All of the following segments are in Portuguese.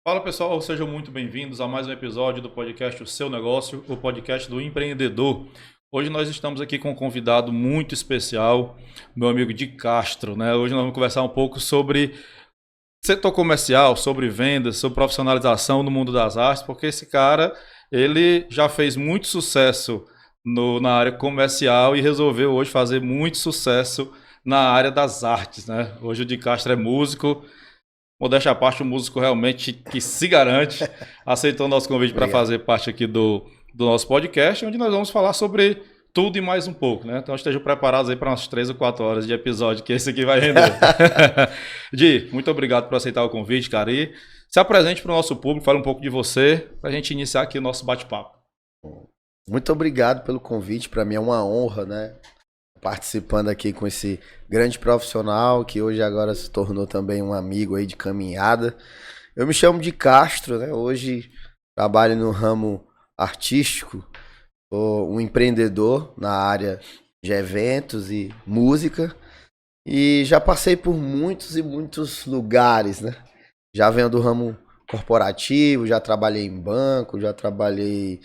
Fala pessoal, sejam muito bem-vindos a mais um episódio do podcast O Seu Negócio, o podcast do empreendedor. Hoje nós estamos aqui com um convidado muito especial, meu amigo Di Castro, né? Hoje nós vamos conversar um pouco sobre setor comercial, sobre vendas, sobre profissionalização no mundo das artes, porque esse cara, ele já fez muito sucesso na área comercial e resolveu hoje fazer muito sucesso na área das artes, né? Hoje o Di Castro é músico. Modéstia à parte, um músico realmente que se garante, aceitou o nosso convite para fazer parte aqui do nosso podcast, onde nós vamos falar sobre tudo e mais um pouco, né? Então estejam preparados aí para umas 3 ou 4 horas de episódio, que esse aqui vai render. Di, muito obrigado por aceitar o convite, cara. E se apresente para o nosso público, fale um pouco de você, para a gente iniciar aqui o nosso bate-papo. Muito obrigado pelo convite, para mim é uma honra, né? Participando aqui com esse grande profissional que hoje agora se tornou também um amigo aí de caminhada. Eu me chamo Di Castro, né? Hoje trabalho no ramo artístico, sou um empreendedor na área de eventos e música e já passei por muitos e muitos lugares, né? Já venho do ramo corporativo, já trabalhei em banco, já trabalhei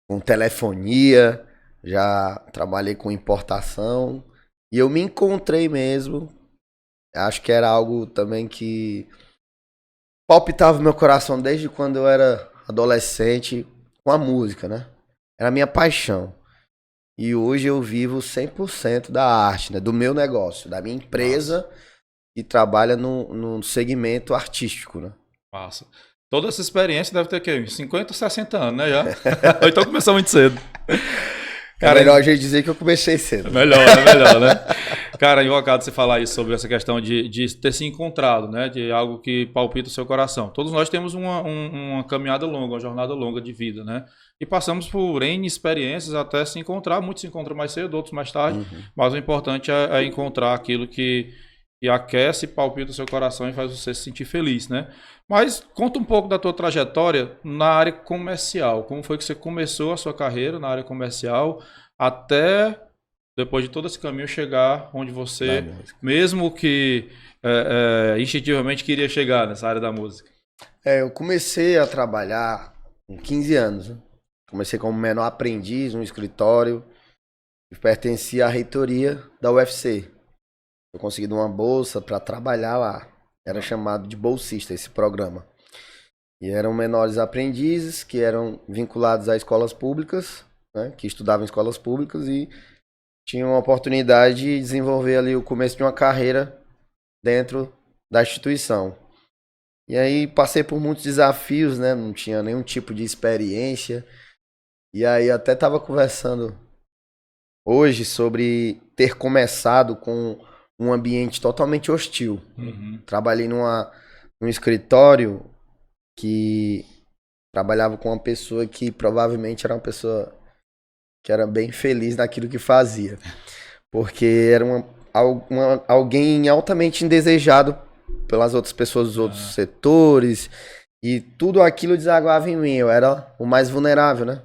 com telefonia, já trabalhei com importação e eu me encontrei mesmo. Acho que era algo também que palpitava no meu coração desde quando eu era adolescente com a música, né? Era a minha paixão. E hoje eu vivo 100% da arte, né? Do meu negócio, da minha empresa que trabalha no segmento artístico, né? Massa. Toda essa experiência deve ter o quê? 50, 60 anos, né? Já? Então começou muito cedo. Cara, é melhor a gente dizer que eu comecei cedo. Melhor, né? Cara, invocado você falar isso sobre essa questão de ter se encontrado, né? De algo que palpita o seu coração. Todos nós temos uma caminhada longa, uma jornada longa de vida, né? E passamos por N experiências até se encontrar. Muitos se encontram mais cedo, outros mais tarde. Mas o importante é encontrar aquilo que aquece, palpita o seu coração e faz você se sentir feliz, né? Mas conta um pouco da tua trajetória na área comercial. Como foi que você começou a sua carreira na área comercial até, depois de todo esse caminho, chegar onde você, mesmo que instintivamente queria chegar nessa área da música? Eu comecei a trabalhar com 15 anos, né? Comecei como menor aprendiz no escritório e pertencia à reitoria da UFC. Eu consegui uma bolsa para trabalhar lá. Era chamado de bolsista esse programa. E eram menores aprendizes que eram vinculados a escolas públicas, né, que estudavam em escolas públicas e tinham a oportunidade de desenvolver ali o começo de uma carreira dentro da instituição. E aí passei por muitos desafios, né? Não tinha nenhum tipo de experiência. E aí até estava conversando hoje sobre ter começado com um ambiente totalmente hostil. Trabalhei num escritório que trabalhava com uma pessoa que provavelmente era uma pessoa que era bem feliz naquilo que fazia. Porque era alguém altamente indesejado pelas outras pessoas dos outros setores. E tudo aquilo desaguava em mim. Eu era o mais vulnerável, né?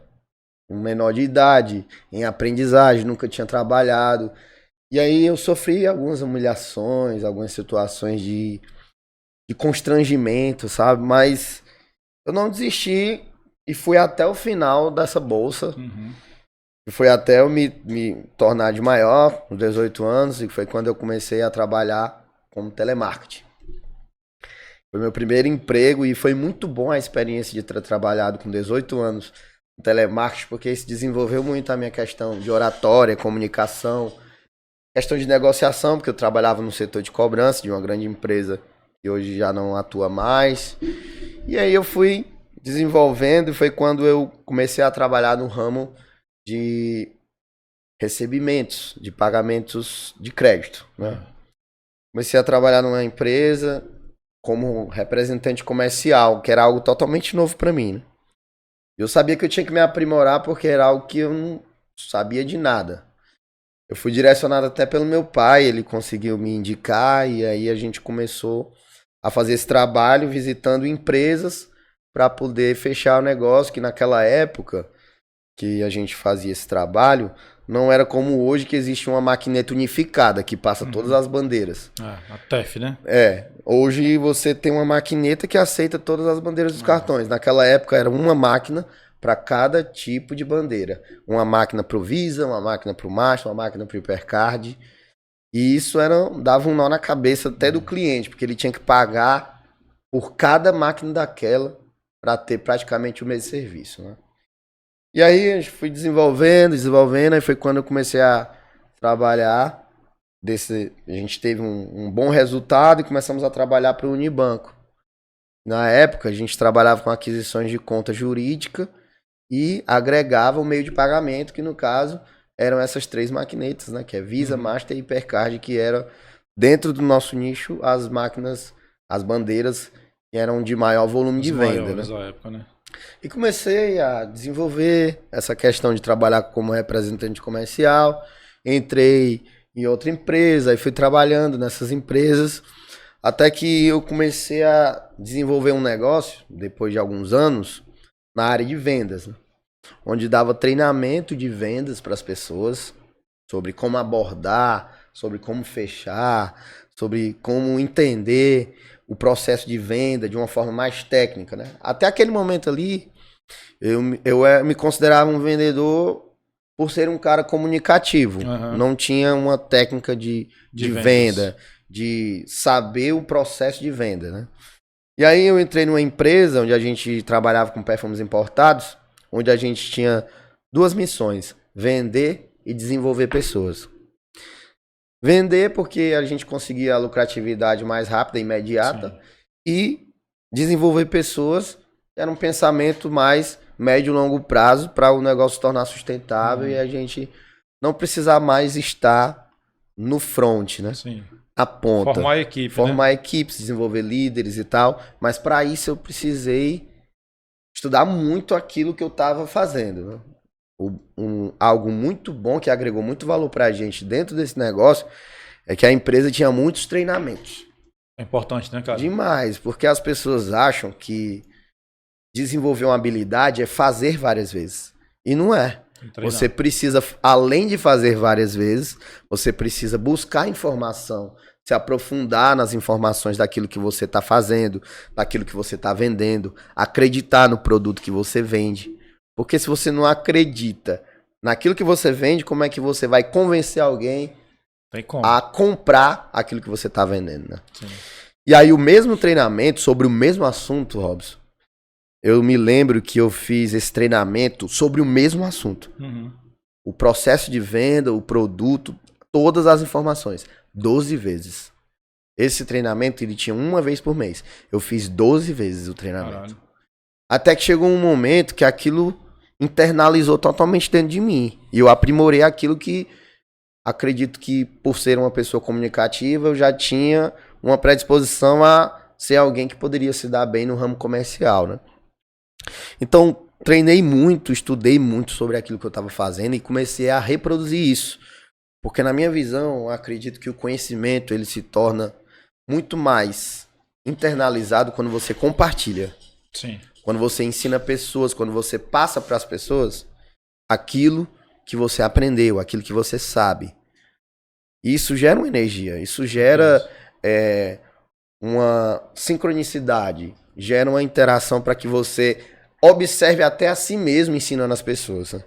Um menor de idade, em aprendizagem, nunca tinha trabalhado. E aí eu sofri algumas humilhações, algumas situações de constrangimento, sabe? Mas eu não desisti e fui até o final dessa bolsa. E foi até eu me tornar de maior, com 18 anos, e foi quando eu comecei a trabalhar como telemarketing. Foi meu primeiro emprego e foi muito bom a experiência de ter trabalhado com 18 anos no telemarketing, porque isso desenvolveu muito a minha questão de oratória, comunicação, questão de negociação, porque eu trabalhava no setor de cobrança de uma grande empresa que hoje já não atua mais. E aí eu fui desenvolvendo e foi quando eu comecei a trabalhar no ramo de recebimentos, de pagamentos de crédito, né? Comecei a trabalhar numa empresa como representante comercial, que era algo totalmente novo para mim, né? Eu sabia que eu tinha que me aprimorar porque era algo que eu não sabia de nada. Eu fui direcionado até pelo meu pai, ele conseguiu me indicar e aí a gente começou a fazer esse trabalho visitando empresas para poder fechar o negócio, que naquela época que a gente fazia esse trabalho, não era como hoje que existe uma maquineta unificada que passa todas as bandeiras. A TEF, né? Hoje você tem uma maquineta que aceita todas as bandeiras dos cartões. Naquela época era uma máquina para cada tipo de bandeira. Uma máquina pro Visa, uma máquina pro Master, uma máquina pro Hipercard. E isso dava um nó na cabeça até do cliente, porque ele tinha que pagar por cada máquina daquela para ter praticamente o mesmo serviço, né? E aí a gente foi desenvolvendo, e foi quando eu comecei a trabalhar. A gente teve um bom resultado e começamos a trabalhar para o Unibanco. Na época, a gente trabalhava com aquisições de conta jurídica e agregava o meio de pagamento, que no caso eram essas 3 maquinetas, né? Que é Visa, Master e Hipercard, que eram, dentro do nosso nicho, as máquinas, as bandeiras que eram de maior volume de venda, né? Da época, né? E comecei a desenvolver essa questão de trabalhar como representante comercial. Entrei em outra empresa e fui trabalhando nessas empresas até que eu comecei a desenvolver um negócio, depois de alguns anos, na área de vendas, né? Onde dava treinamento de vendas para as pessoas sobre como abordar, sobre como fechar, sobre como entender o processo de venda de uma forma mais técnica, né? Até aquele momento ali, eu me considerava um vendedor por ser um cara comunicativo. Não tinha uma técnica de venda, de saber o processo de venda, né? E aí eu entrei numa empresa onde a gente trabalhava com perfumes importados, onde a gente tinha 2 missões: vender e desenvolver pessoas. Vender porque a gente conseguia a lucratividade mais rápida e imediata. Sim. E desenvolver pessoas era um pensamento mais médio e longo prazo para o negócio se tornar sustentável e a gente não precisar mais estar no front, né? Sim. A ponta. Formar equipe, Formar equipes, desenvolver líderes e tal. Mas para isso eu precisei estudar muito aquilo que eu estava fazendo, né? Algo muito bom que agregou muito valor para a gente dentro desse negócio é que a empresa tinha muitos treinamentos. É importante, né, cara? Demais, porque as pessoas acham que desenvolver uma habilidade é fazer várias vezes. E não é. Você precisa, além de fazer várias vezes, você precisa buscar informação, se aprofundar nas informações daquilo que você está fazendo, daquilo que você está vendendo, acreditar no produto que você vende. Porque se você não acredita naquilo que você vende, como é que você vai convencer alguém a comprar aquilo que você está vendendo, né? Sim. E aí o mesmo treinamento sobre o mesmo assunto, Robson, eu me lembro que eu fiz esse treinamento sobre o mesmo assunto. O processo de venda, o produto, todas as informações, 12 vezes. Esse treinamento ele tinha uma vez por mês. Eu fiz 12 vezes o treinamento. Caralho. Até que chegou um momento que aquilo internalizou totalmente dentro de mim. E eu aprimorei aquilo que acredito que, por ser uma pessoa comunicativa, eu já tinha uma predisposição a ser alguém que poderia se dar bem no ramo comercial, né? Então, treinei muito, estudei muito sobre aquilo que eu estava fazendo e comecei a reproduzir isso. Porque na minha visão, eu acredito que o conhecimento ele se torna muito mais internalizado quando você compartilha. Sim. Quando você ensina pessoas, quando você passa para as pessoas aquilo que você aprendeu, aquilo que você sabe. Isso gera uma energia, isso gera uma sincronicidade, gera uma interação para que você observe até a si mesmo ensinando as pessoas. Né?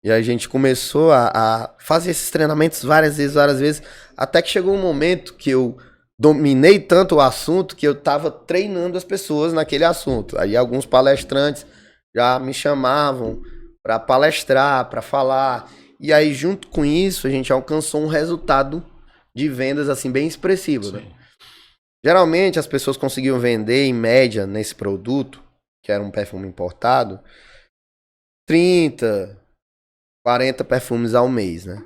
E a gente começou a fazer esses treinamentos várias vezes, até que chegou um momento que eu dominei tanto o assunto que eu estava treinando as pessoas naquele assunto. Aí alguns palestrantes já me chamavam para palestrar, para falar. E aí, junto com isso, a gente alcançou um resultado de vendas assim bem expressivo. Né? Geralmente, as pessoas conseguiam vender, em média, nesse produto, que era um perfume importado, 30, 40 perfumes ao mês. Né?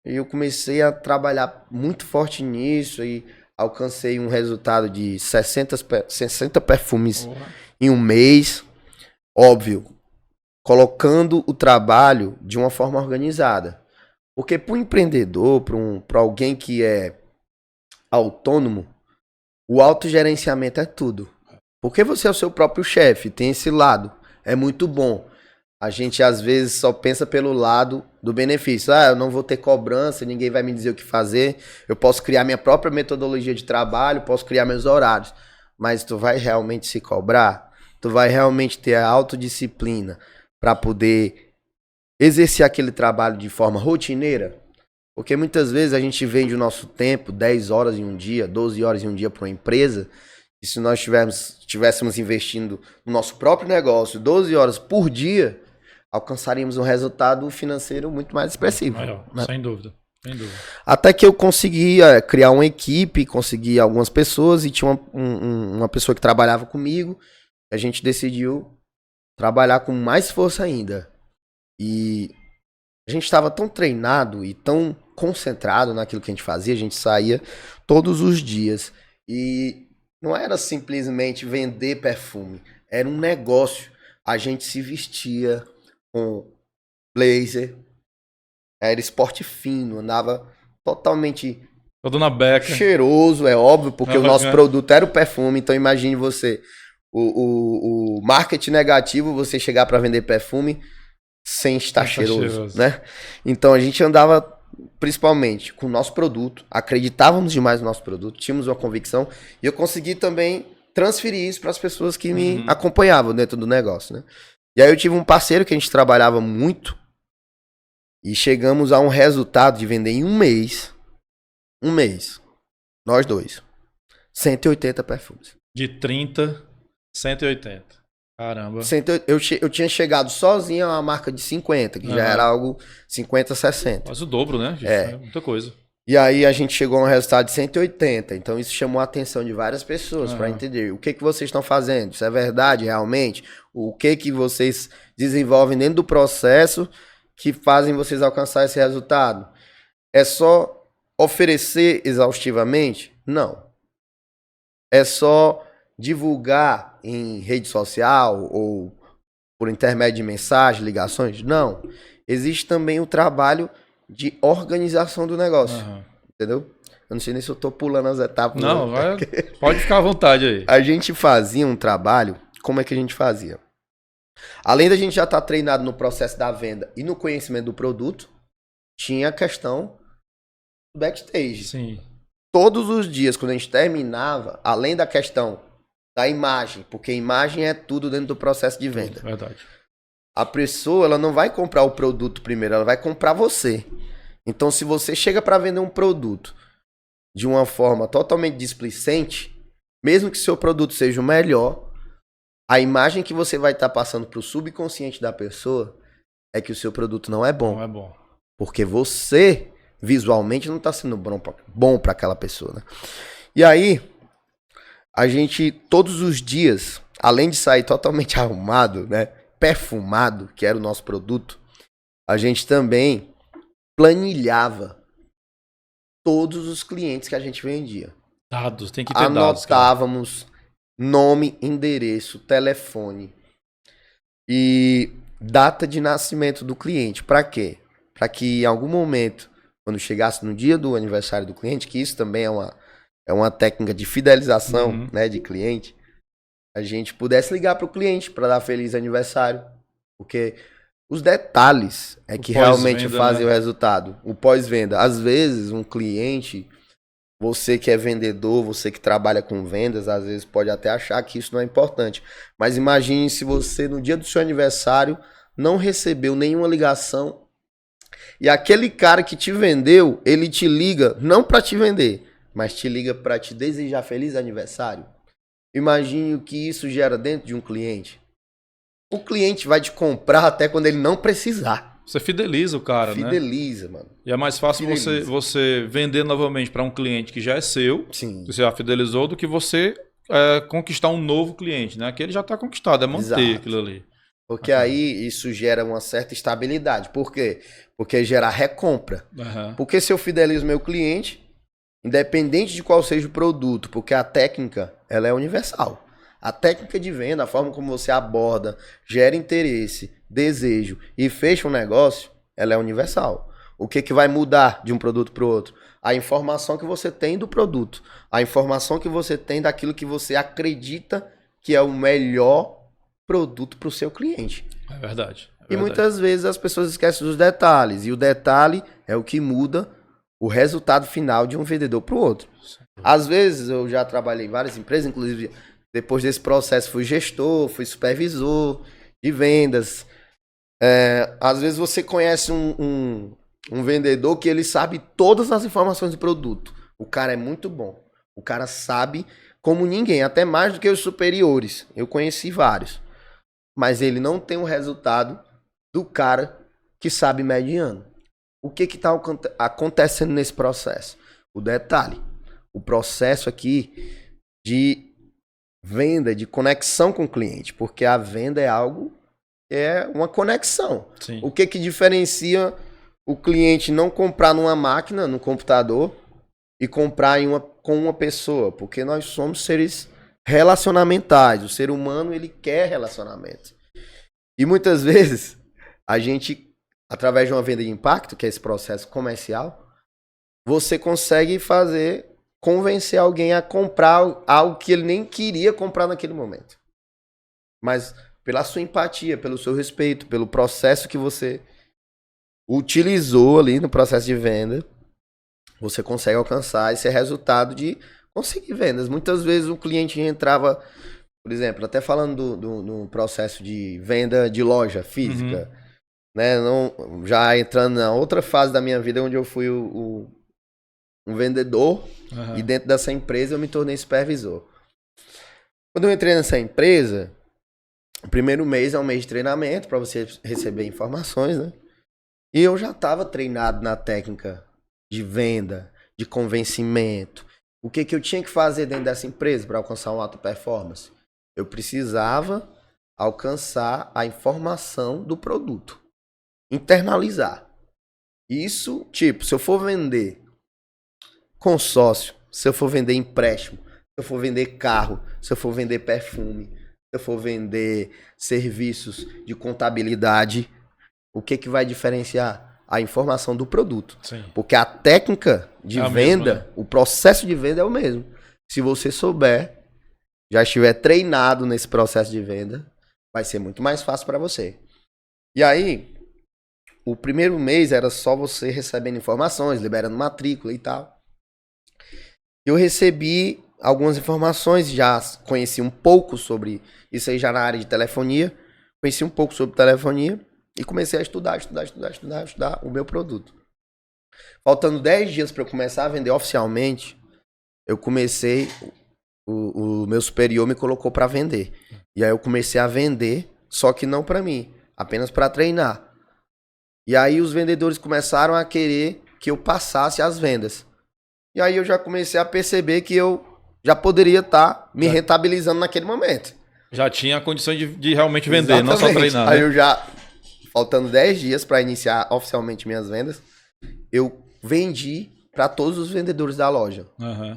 E eu comecei a trabalhar muito forte nisso e alcancei um resultado de 60 perfumes em um mês. Óbvio, colocando o trabalho de uma forma organizada. Porque para um empreendedor, para alguém que é autônomo, o autogerenciamento é tudo. Porque você é o seu próprio chefe, tem esse lado. É muito bom. A gente às vezes só pensa pelo lado do benefício. Ah, eu não vou ter cobrança, ninguém vai me dizer o que fazer. Eu posso criar minha própria metodologia de trabalho, posso criar meus horários. Mas tu vai realmente se cobrar? Tu vai realmente ter a autodisciplina para poder exercer aquele trabalho de forma rotineira? Porque muitas vezes a gente vende o nosso tempo, 10 horas em um dia, 12 horas em um dia para uma empresa. E se nós estivéssemos investindo no nosso próprio negócio 12 horas por dia, alcançaríamos um resultado financeiro muito mais expressivo. Maior, né? Sem dúvida. Sem dúvida. Até que eu conseguia criar uma equipe, consegui algumas pessoas e tinha uma pessoa que trabalhava comigo. A gente decidiu trabalhar com mais força ainda. E a gente estava tão treinado e tão concentrado naquilo que a gente fazia, a gente saía todos os dias. E não era simplesmente vender perfume, era um negócio. A gente se vestia com blazer, era esporte fino, andava totalmente Todo na beca. cheiroso, é óbvio, porque o nosso produto era o perfume. Então imagine você, o marketing negativo, você chegar para vender perfume sem estar cheiroso, né? Então a gente andava principalmente com o nosso produto, acreditávamos demais no nosso produto, tínhamos uma convicção e eu consegui também transferir isso para as pessoas que me acompanhavam dentro do negócio, né? E aí eu tive um parceiro que a gente trabalhava muito e chegamos a um resultado de vender em um mês, nós dois, 180 perfumes. De 30, 180. Caramba. Eu tinha chegado sozinho a uma marca de 50, que já era algo 50, 60. Quase o dobro, né? É muita coisa. E aí a gente chegou a um resultado de 180. Então isso chamou a atenção de várias pessoas para entender o que vocês estão fazendo. Isso é verdade realmente? O que vocês desenvolvem dentro do processo que fazem vocês alcançar esse resultado? É só oferecer exaustivamente? Não. É só divulgar em rede social ou por intermédio de mensagem, ligações? Não. Existe também o trabalho de organização do negócio. Entendeu? Eu não sei nem se eu tô pulando as etapas. Não, pode ficar à vontade aí. A gente fazia um trabalho, como é que a gente fazia? Além da gente já estar treinado no processo da venda e no conhecimento do produto, tinha a questão do backstage. Sim. Todos os dias, quando a gente terminava, além da questão da imagem, porque a imagem é tudo dentro do processo de venda. Verdade. A pessoa, ela não vai comprar o produto primeiro, ela vai comprar você. Então, se você chega para vender um produto de uma forma totalmente displicente, mesmo que seu produto seja o melhor, a imagem que você vai estar passando para o subconsciente da pessoa é que o seu produto não é bom. Não é bom. Porque você, visualmente, não está sendo bom para aquela pessoa, né? E aí, a gente, todos os dias, além de sair totalmente arrumado, né, perfumado, que era o nosso produto, a gente também planilhava todos os clientes que a gente vendia. Dados, tem que ter dados. Anotávamos nome, endereço, telefone e data de nascimento do cliente. Para quê? Para que em algum momento, quando chegasse no dia do aniversário do cliente, que isso também é uma técnica de fidelização, né, de cliente, a gente pudesse ligar para o cliente para dar feliz aniversário. Porque os detalhes é que realmente fazem, né, o resultado. O pós-venda. Às vezes, um cliente, você que é vendedor, você que trabalha com vendas, às vezes pode até achar que isso não é importante. Mas imagine se você, no dia do seu aniversário, não recebeu nenhuma ligação e aquele cara que te vendeu, ele te liga não para te vender, mas te liga para te desejar feliz aniversário. Imagine o que isso gera dentro de um cliente. O cliente vai te comprar até quando ele não precisar. Você fideliza o cara, né? Fideliza, mano. E é mais fácil você vender novamente para um cliente que já é seu, sim, que você já fidelizou, do que você conquistar um novo cliente, né? Aquele já está conquistado, é manter aquilo ali. Porque aí isso gera uma certa estabilidade. Por quê? Porque gera recompra. Porque se eu fidelizo meu cliente, independente de qual seja o produto, porque a técnica, ela é universal. A técnica de venda, a forma como você aborda, gera interesse, desejo e fecha um negócio, ela é universal. O que vai mudar de um produto para o outro? A informação que você tem do produto. A informação que você tem daquilo que você acredita que é o melhor produto para o seu cliente. É verdade. E muitas vezes as pessoas esquecem dos detalhes. E o detalhe é o que muda o resultado final de um vendedor para o outro. Às vezes eu já trabalhei em várias empresas, inclusive depois desse processo fui gestor, fui supervisor de vendas. Às vezes você conhece um vendedor que ele sabe todas as informações do produto. O cara é muito bom. O cara sabe como ninguém, até mais do que os superiores. Eu conheci vários. Mas ele não tem o resultado do cara que sabe mediano. O que está acontecendo nesse processo? O detalhe. O processo aqui de venda, de conexão com o cliente. Porque a venda é algo, é uma conexão. Sim. O que diferencia o cliente não comprar numa máquina, no computador, e comprar com uma pessoa? Porque nós somos seres relacionamentais. O ser humano, ele quer relacionamento. E muitas vezes, a gente, através de uma venda de impacto, que é esse processo comercial, você consegue convencer alguém a comprar algo que ele nem queria comprar naquele momento. Mas pela sua empatia, pelo seu respeito, pelo processo que você utilizou ali no processo de venda, você consegue alcançar esse resultado de conseguir vendas. Muitas vezes o cliente entrava, por exemplo, até falando do processo de venda de loja física, né? Não, já entrando na outra fase da minha vida, onde eu fui um vendedor, e dentro dessa empresa eu me tornei supervisor. Quando eu entrei nessa empresa, o primeiro mês é um mês de treinamento para você receber informações, né? E eu já estava treinado na técnica de venda, de convencimento. O que eu tinha que fazer dentro dessa empresa para alcançar uma alta performance? Eu precisava alcançar a informação do produto. Internalizar. Isso, tipo, se eu for vender consórcio, se eu for vender empréstimo, se eu for vender carro, se eu for vender perfume, se eu for vender serviços de contabilidade, o que vai diferenciar? A informação do produto. Sim. Porque a técnica de venda, mesma, né? O processo de venda é o mesmo. Se você souber, já estiver treinado nesse processo de venda, vai ser muito mais fácil para você. E aí, o primeiro mês era só você recebendo informações, liberando matrícula e tal. Eu recebi algumas informações, já conheci um pouco sobre isso aí já na área de telefonia, conheci um pouco sobre telefonia e comecei a estudar o meu produto. Faltando 10 dias para eu começar a vender oficialmente, eu comecei, o meu superior me colocou para vender. E aí eu comecei a vender, só que não para mim, apenas para treinar. E aí os vendedores começaram a querer que eu passasse as vendas. E aí eu já comecei a perceber que eu já poderia estar me rentabilizando naquele momento. Já tinha a condição de realmente vender, Exatamente. Não só treinar. Aí né? eu já, faltando 10 dias para iniciar oficialmente minhas vendas, eu vendi para todos os vendedores da loja.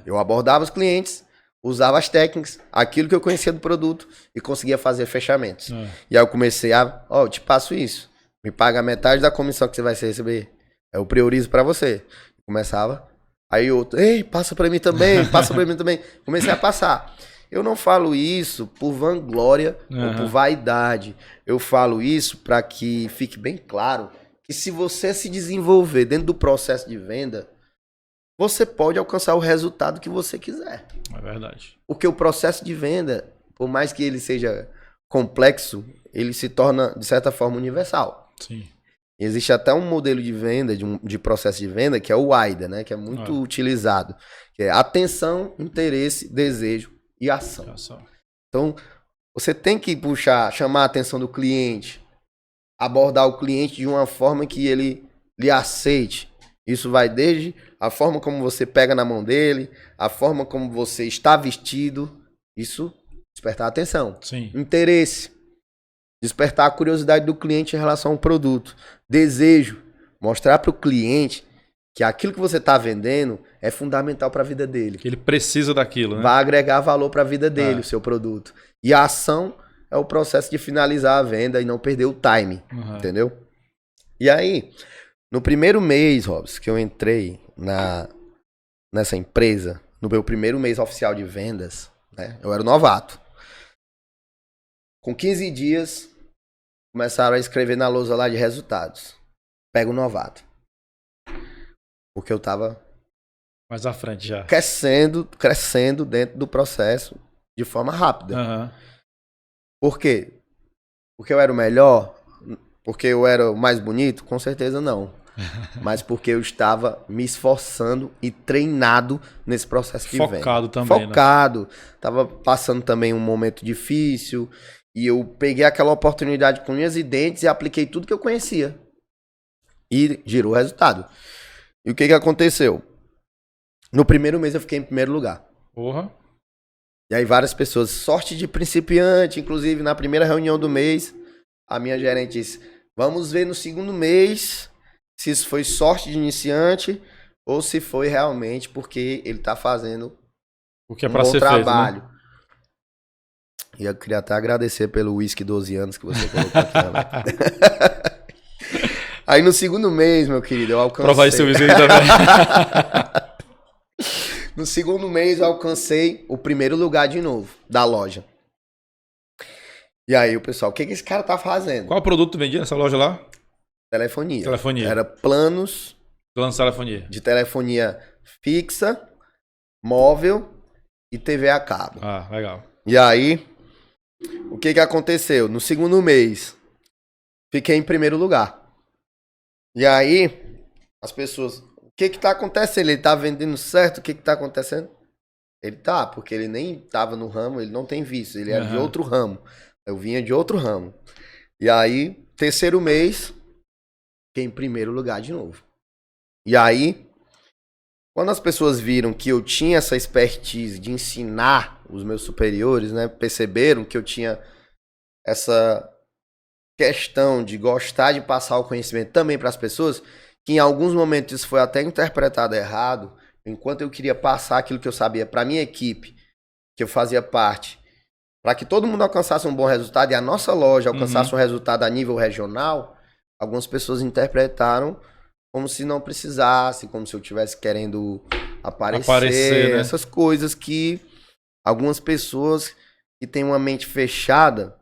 Eu abordava os clientes, usava as técnicas, aquilo que eu conhecia do produto e conseguia fazer fechamentos. E aí eu comecei eu te passo isso, me paga metade da comissão que você vai receber, eu priorizo para você. Começava, aí outro, ei, passa para mim também, comecei a passar. Eu não falo isso por vanglória ou por vaidade. Eu falo isso para que fique bem claro que se você se desenvolver dentro do processo de venda, você pode alcançar o resultado que você quiser. É verdade. Porque o processo de venda, por mais que ele seja complexo, ele se torna, de certa forma, universal. Sim. Existe até um modelo de venda, de processo de venda, que é o AIDA, né? Que é muito utilizado. Que é atenção, interesse, desejo e ação. Então, você tem que chamar a atenção do cliente, abordar o cliente de uma forma que ele lhe aceite. Isso vai desde a forma como você pega na mão dele, a forma como você está vestido. Isso, despertar a atenção. Sim. Interesse, despertar a curiosidade do cliente em relação ao produto. Desejo, mostrar para o cliente que aquilo que você está vendendo é fundamental para a vida dele. Que ele precisa daquilo, né? Vai agregar valor para a vida dele, o seu produto. E a ação é o processo de finalizar a venda e não perder o time, entendeu? E aí, no primeiro mês, Robson, que eu entrei nessa empresa, no meu primeiro mês oficial de vendas, né, eu era novato. Com 15 dias, começaram a escrever na lousa lá de resultados. Pega o novato. Porque eu tava Mais à frente já. crescendo dentro do processo de forma rápida. Aham. Por quê? Porque eu era o melhor? Porque eu era o mais bonito? Com certeza não. Mas porque eu estava me esforçando e treinado nesse processo de venda. Focado também, Focado. Tava passando também um momento difícil. E eu peguei aquela oportunidade com unhas e dentes e apliquei tudo que eu conhecia. E girou o resultado. E o que aconteceu? No primeiro mês eu fiquei em primeiro lugar. Porra. E aí várias pessoas, sorte de principiante, inclusive na primeira reunião do mês, a minha gerente disse, vamos ver no segundo mês se isso foi sorte de iniciante ou se foi realmente porque ele tá fazendo O que é um pra bom ser trabalho. feito, né? E eu queria até agradecer pelo whisky 12 anos que você colocou aqui na meta. Aí no segundo mês, meu querido, eu alcancei... Provar esse whisky aí também. No segundo mês eu alcancei o primeiro lugar de novo, da loja. E aí o pessoal, o que esse cara tá fazendo? Qual produto tu vendia nessa loja lá? Telefonia. Telefonia. Era planos Plano de telefonia. de telefonia fixa, móvel e TV a cabo. Ah, legal. E aí, o que aconteceu? No segundo mês, fiquei em primeiro lugar. E aí, as pessoas, o que tá acontecendo? Ele tá vendendo certo? O que tá acontecendo? Ele tá, porque ele nem tava no ramo, ele não tem visto, ele era de outro ramo. Eu vinha de outro ramo. E aí, terceiro mês, fiquei em primeiro lugar de novo. E aí, quando as pessoas viram que eu tinha essa expertise de ensinar os meus superiores, né, perceberam que eu tinha essa questão de gostar de passar o conhecimento também para as pessoas, que em alguns momentos isso foi até interpretado errado, enquanto eu queria passar aquilo que eu sabia para minha equipe, que eu fazia parte, para que todo mundo alcançasse um bom resultado e a nossa loja alcançasse um resultado a nível regional, algumas pessoas interpretaram como se não precisasse, como se eu estivesse querendo aparecer, né? essas coisas que algumas pessoas que têm uma mente fechada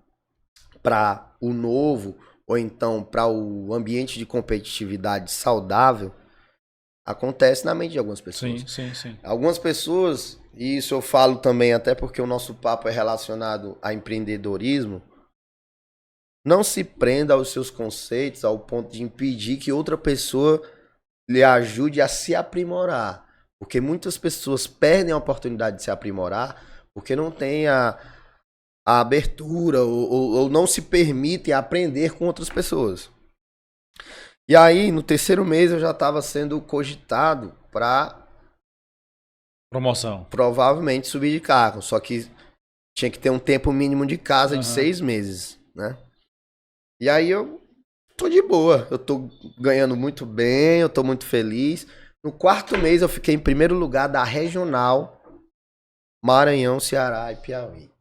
para o novo, ou então para o ambiente de competitividade saudável, acontece na mente de algumas pessoas. Sim. Algumas pessoas, e isso eu falo também até porque o nosso papo é relacionado a empreendedorismo, não se prenda aos seus conceitos ao ponto de impedir que outra pessoa lhe ajude a se aprimorar. Porque muitas pessoas perdem a oportunidade de se aprimorar porque não tem a abertura ou não se permitem aprender com outras pessoas. E aí, no terceiro mês, eu já estava sendo cogitado para promoção. Provavelmente subir de cargo. Só que tinha que ter um tempo mínimo de casa de 6 meses, né? E aí eu tô de boa. Eu tô ganhando muito bem, eu tô muito feliz. No quarto mês eu fiquei em primeiro lugar da regional Maranhão, Ceará e Piauí.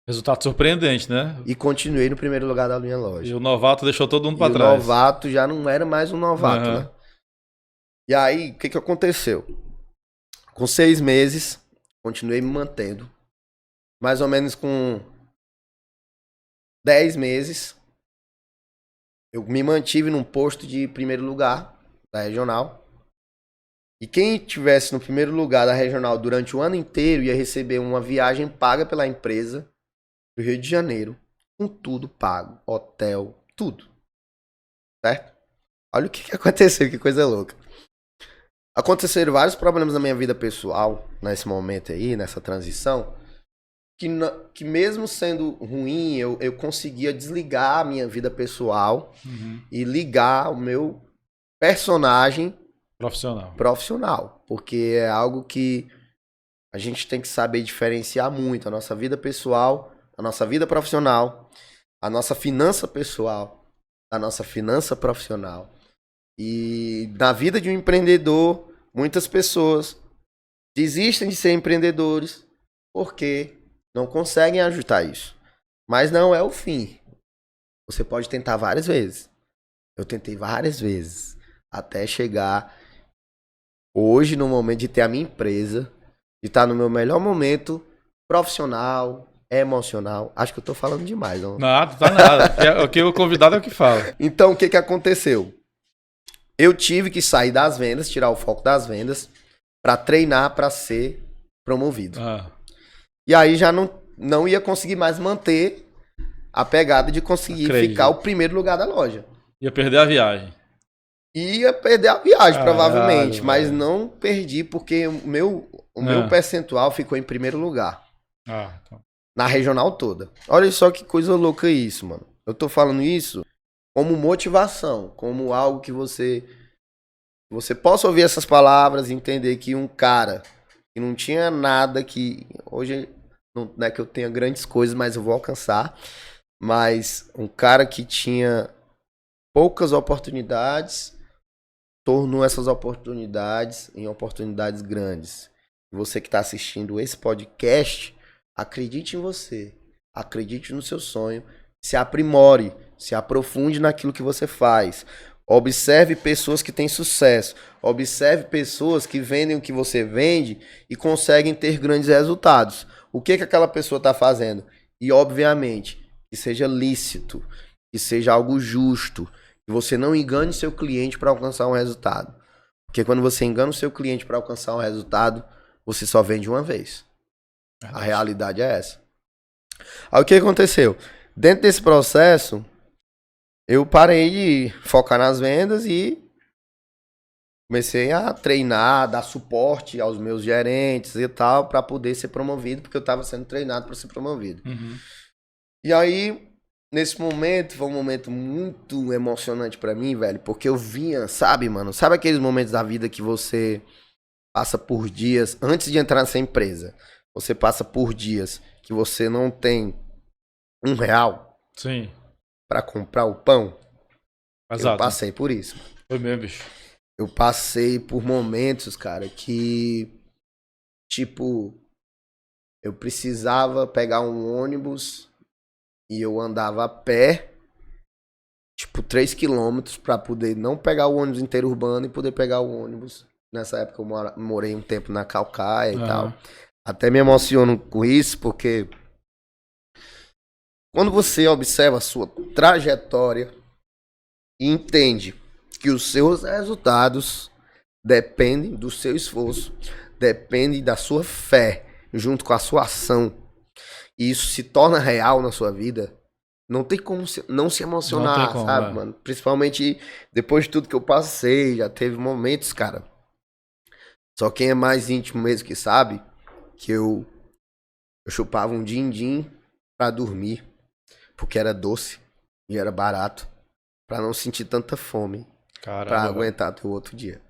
Resultado surpreendente, né? E continuei no primeiro lugar da minha loja. E o novato deixou todo mundo pra E trás. o novato já não era mais um novato, né? E aí, o que aconteceu? Com 6 meses, continuei me mantendo. Mais ou menos com 10 meses, eu me mantive num posto de primeiro lugar da regional. E quem estivesse no primeiro lugar da regional durante o ano inteiro ia receber uma viagem paga pela empresa do Rio de Janeiro, com tudo pago, hotel, tudo. Certo? Olha o que aconteceu, que coisa louca. Aconteceram vários problemas na minha vida pessoal, nesse momento aí, nessa transição, que mesmo sendo ruim, eu conseguia desligar a minha vida pessoal e ligar o meu personagem profissional. Porque é algo que a gente tem que saber diferenciar muito. A nossa vida pessoal, a nossa vida profissional, a nossa finança pessoal, a nossa finança profissional. E na vida de um empreendedor, muitas pessoas desistem de ser empreendedores porque não conseguem ajustar isso. Mas não é o fim. Você pode tentar várias vezes. Eu tentei várias vezes. Até chegar hoje no momento de ter a minha empresa, de estar no meu melhor momento profissional, emocional. Acho que eu tô falando demais, não? Nada, tá nada. O que o convidado é o que fala. Então, o que que aconteceu? Eu tive que sair das vendas, tirar o foco das vendas, pra treinar pra ser promovido. Ah, E aí já não ia conseguir mais manter a pegada de conseguir Acredito. ficar o primeiro lugar da loja. ia perder a viagem. Ia perder a viagem, Caralho, provavelmente, mas velho. não perdi porque o meu percentual ficou em primeiro lugar. Então. Na regional toda. Olha só que coisa louca isso, mano. Eu tô falando isso como motivação, como algo que você possa ouvir essas palavras e entender que um cara que não tinha nada, que hoje não é que eu tenha grandes coisas, mas eu vou alcançar, mas um cara que tinha poucas oportunidades tornou essas oportunidades em oportunidades grandes. Você que está assistindo esse podcast, acredite em você, acredite no seu sonho, se aprimore, se aprofunde naquilo que você faz. Observe pessoas que têm sucesso, observe pessoas que vendem o que você vende e conseguem ter grandes resultados. O que aquela pessoa está fazendo? E obviamente, que seja lícito, que seja algo justo, que você não engane seu cliente para alcançar um resultado. Porque quando você engana o seu cliente para alcançar um resultado, você só vende uma vez. A realidade é essa. Aí o que aconteceu? Dentro desse processo, eu parei de focar nas vendas e comecei a treinar, dar suporte aos meus gerentes e tal, para poder ser promovido, porque eu estava sendo treinado para ser promovido. Uhum. E aí, nesse momento, foi um momento muito emocionante pra mim, velho, porque eu vinha, sabe, mano? Sabe aqueles momentos da vida que você passa por dias, antes de entrar nessa empresa, você passa por dias que você não tem R$1 Sim. pra comprar o pão? Eu Exato. passei por isso. Foi mesmo, bicho. Eu passei por momentos, cara, que, tipo, eu precisava pegar um ônibus e eu andava a pé, tipo, 3 quilômetros pra poder não pegar o ônibus interurbano e poder pegar o ônibus. Nessa época eu morei um tempo na Caucaia e tal. Até me emociono com isso, porque quando você observa a sua trajetória e entende que os seus resultados dependem do seu esforço, dependem da sua fé, junto com a sua ação, e isso se torna real na sua vida, não tem como não se emocionar, Não tem como, sabe, mano? Principalmente depois de tudo que eu passei, já teve momentos, cara. Só quem é mais íntimo mesmo que sabe que eu chupava um din-din pra dormir, porque era doce e era barato, pra não sentir tanta fome, pra Caramba, aguentar até o outro dia.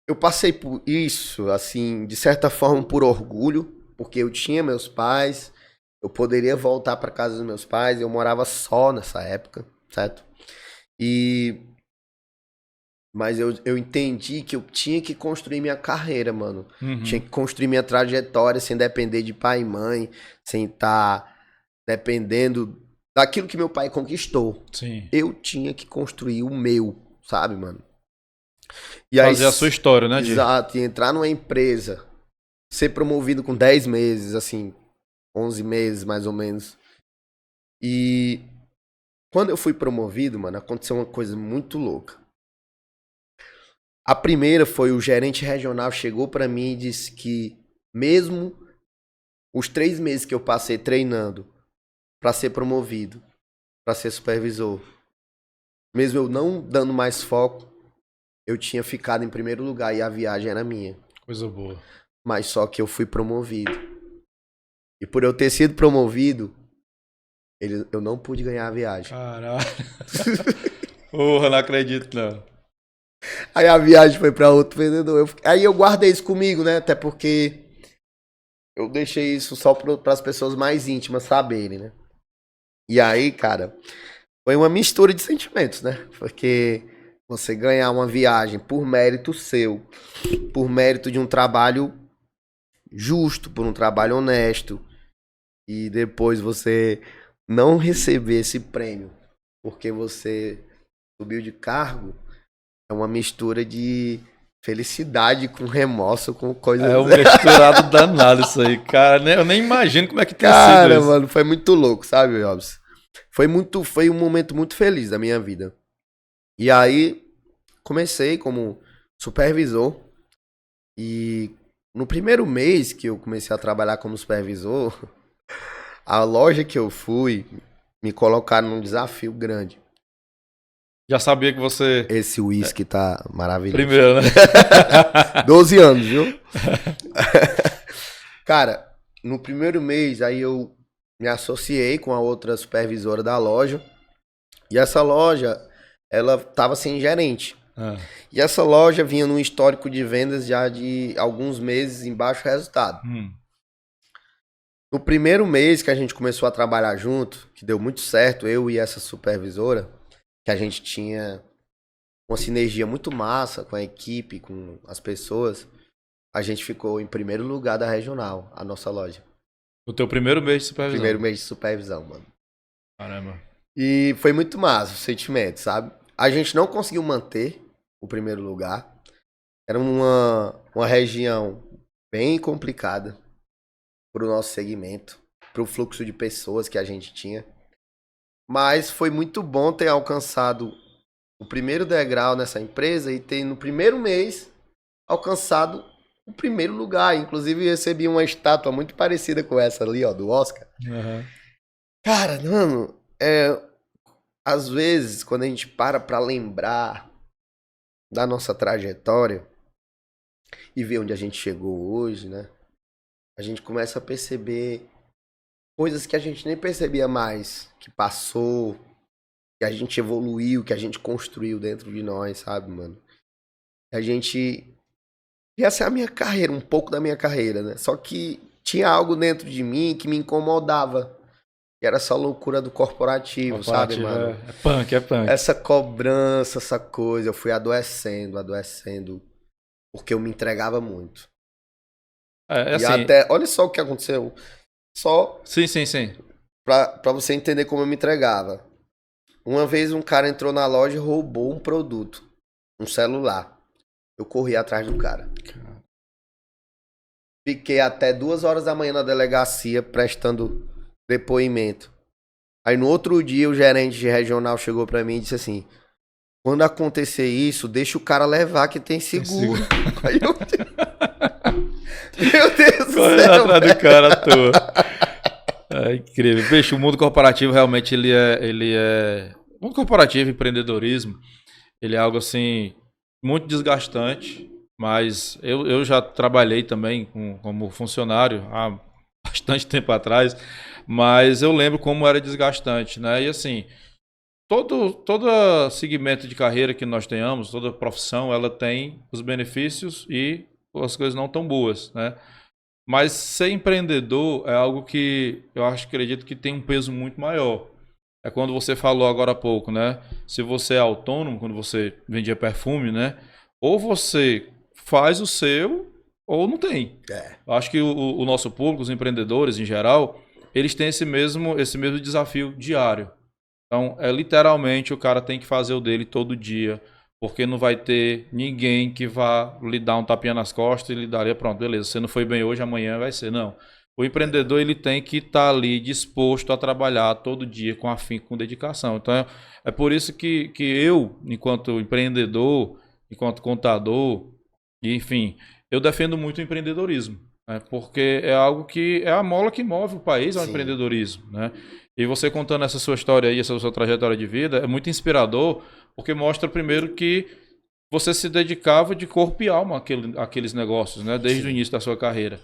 Eu passei por isso, assim, de certa forma por orgulho, porque eu tinha meus pais, eu poderia voltar pra casa dos meus pais, eu morava só nessa época, certo? Mas eu entendi que eu tinha que construir minha carreira, mano. Uhum. Tinha que construir minha trajetória sem depender de pai e mãe, sem estar dependendo daquilo que meu pai conquistou. Sim. Eu tinha que construir o meu, sabe, mano? E aí, Fazer a sua história, né, Di? exato, e entrar numa empresa, ser promovido com 10 meses, assim, 11 meses mais ou menos. E quando eu fui promovido, mano, aconteceu uma coisa muito louca. A primeira foi o gerente regional chegou pra mim e disse que mesmo os 3 meses que eu passei treinando pra ser promovido, pra ser supervisor, mesmo eu não dando mais foco, eu tinha ficado em primeiro lugar e a viagem era minha. Coisa boa. Mas só que eu fui promovido. E por eu ter sido promovido, eu não pude ganhar a viagem. Caralho. Porra, não acredito, não. Aí a viagem foi pra outro vendedor. Aí eu guardei isso comigo, né? Até porque eu deixei isso só para as pessoas mais íntimas saberem, né? E aí, cara, foi uma mistura de sentimentos, né? Porque você ganhar uma viagem por mérito seu, por mérito de um trabalho justo, por um trabalho honesto, e depois você não receber esse prêmio porque você subiu de cargo, é uma mistura de felicidade com remorso, com coisas... É um misturado danado isso aí, cara. Eu nem imagino como é que tem sido Cara, isso. mano, foi muito louco, sabe, Robson? Foi um momento muito feliz da minha vida. E aí, comecei como supervisor. E no primeiro mês que eu comecei a trabalhar como supervisor, a loja que eu fui, me colocaram num desafio grande. Já sabia que você... Esse uísque tá maravilhoso. Primeiro, né? 12 anos, viu? Cara, no primeiro mês, aí eu me associei com a outra supervisora da loja. E essa loja, ela tava sem gerente. E essa loja vinha num histórico de vendas já de alguns meses em baixo resultado. No primeiro mês que a gente começou a trabalhar junto, que deu muito certo, eu e essa supervisora, que a gente tinha uma sinergia muito massa com a equipe, com as pessoas, a gente ficou em primeiro lugar da regional, a nossa loja. O teu primeiro mês de supervisão? Primeiro mês de supervisão, mano. Caramba. E foi muito massa o sentimento, sabe? A gente não conseguiu manter o primeiro lugar. Era uma região bem complicada para o nosso segmento, para o fluxo de pessoas que a gente tinha. Mas foi muito bom ter alcançado o primeiro degrau nessa empresa e ter, no primeiro mês, alcançado o primeiro lugar. Inclusive, recebi uma estátua muito parecida com essa ali, ó, do Oscar. Cara, mano, às vezes, quando a gente para lembrar da nossa trajetória e ver onde a gente chegou hoje, né? A gente começa a perceber coisas que a gente nem percebia mais, que passou, que a gente evoluiu, que a gente construiu dentro de nós, sabe, mano? A gente... E essa é a minha carreira, um pouco da minha carreira, né? Só que tinha algo dentro de mim que me incomodava. Que era essa loucura do corporativo, sabe, mano? É punk, é punk. Essa cobrança, essa coisa, eu fui adoecendo, porque eu me entregava muito. Assim... E até, olha só o que aconteceu. Só sim. Pra você entender como eu me entregava. Uma vez um cara entrou na loja e roubou um produto, um celular. Eu corri atrás do cara. Fiquei até 2 horas da manhã na delegacia prestando depoimento. Aí no outro dia o gerente de regional chegou pra mim e disse assim: quando acontecer isso, deixa o cara levar que tem seguro. Aí eu... Meu Deus do céu, atrás do cara à toa. É incrível. Bicho, o mundo corporativo realmente ele é... O mundo corporativo, empreendedorismo, ele é algo assim muito desgastante, mas eu já trabalhei também como funcionário há bastante tempo atrás, mas eu lembro como era desgastante, né? E assim, todo segmento de carreira que nós tenhamos, toda profissão, ela tem os benefícios e as coisas não tão boas, né? Mas ser empreendedor é algo que eu acredito que tem um peso muito maior. É quando você falou agora há pouco, né? Se você é autônomo, quando você vendia perfume, né? Ou você faz o seu, ou não tem. Eu acho que o nosso público, os empreendedores em geral, eles têm esse mesmo desafio diário. Então, literalmente, o cara tem que fazer o dele todo dia, porque não vai ter ninguém que vá lhe dar um tapinha nas costas e lhe daria, pronto, beleza, você não foi bem hoje, amanhã vai ser. Não. O empreendedor ele tem que estar ali disposto a trabalhar todo dia com afinco, com dedicação. Então, é por isso que eu, enquanto empreendedor, enquanto contador, enfim, eu defendo muito o empreendedorismo, né? Porque é algo que é a mola que move o país ao empreendedorismo, né? E você contando essa sua história aí, essa sua trajetória de vida, é muito inspirador, porque mostra primeiro que você se dedicava de corpo e alma àqueles negócios, né? Desde o início da sua carreira.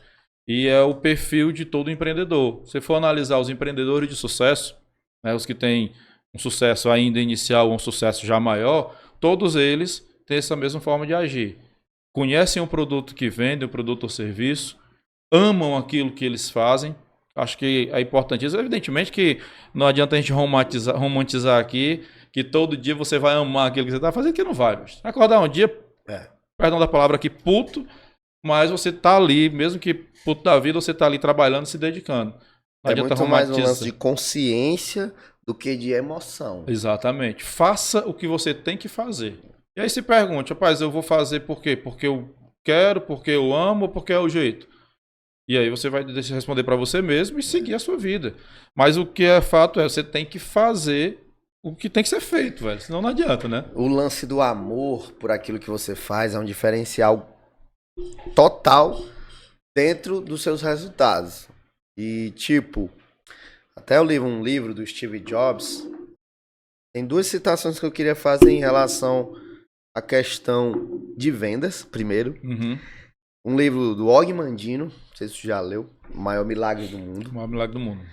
E é o perfil de todo empreendedor. Se for analisar os empreendedores de sucesso, né, os que têm um sucesso ainda inicial ou um sucesso já maior, todos eles têm essa mesma forma de agir. Conhecem o produto que vendem, o produto ou serviço, amam aquilo que eles fazem. Acho que é importante isso. Evidentemente que não adianta a gente romantizar aqui que todo dia você vai amar aquilo que você está fazendo, que não vai. Bicho. Acordar um dia, perdão da palavra aqui, puto, mas você está ali, mesmo que puto da vida, você está ali trabalhando, se dedicando. Não é muito mais um lance de consciência do que de emoção. Exatamente. Faça o que você tem que fazer. E aí se pergunte, rapaz, eu vou fazer por quê? Porque eu quero, porque eu amo ou porque é o jeito? E aí você vai responder para você mesmo e seguir a sua vida. Mas o que é fato é, você tem que fazer o que tem que ser feito, velho. Senão não adianta, né? O lance do amor por aquilo que você faz é um diferencial total dentro dos seus resultados. E tipo, até eu li um livro do Steve Jobs, tem duas citações que eu queria fazer em relação à questão de vendas, primeiro. Uhum. Um livro do Og Mandino, não sei se você já leu, O Maior Milagre do Mundo. O maior milagre do mundo.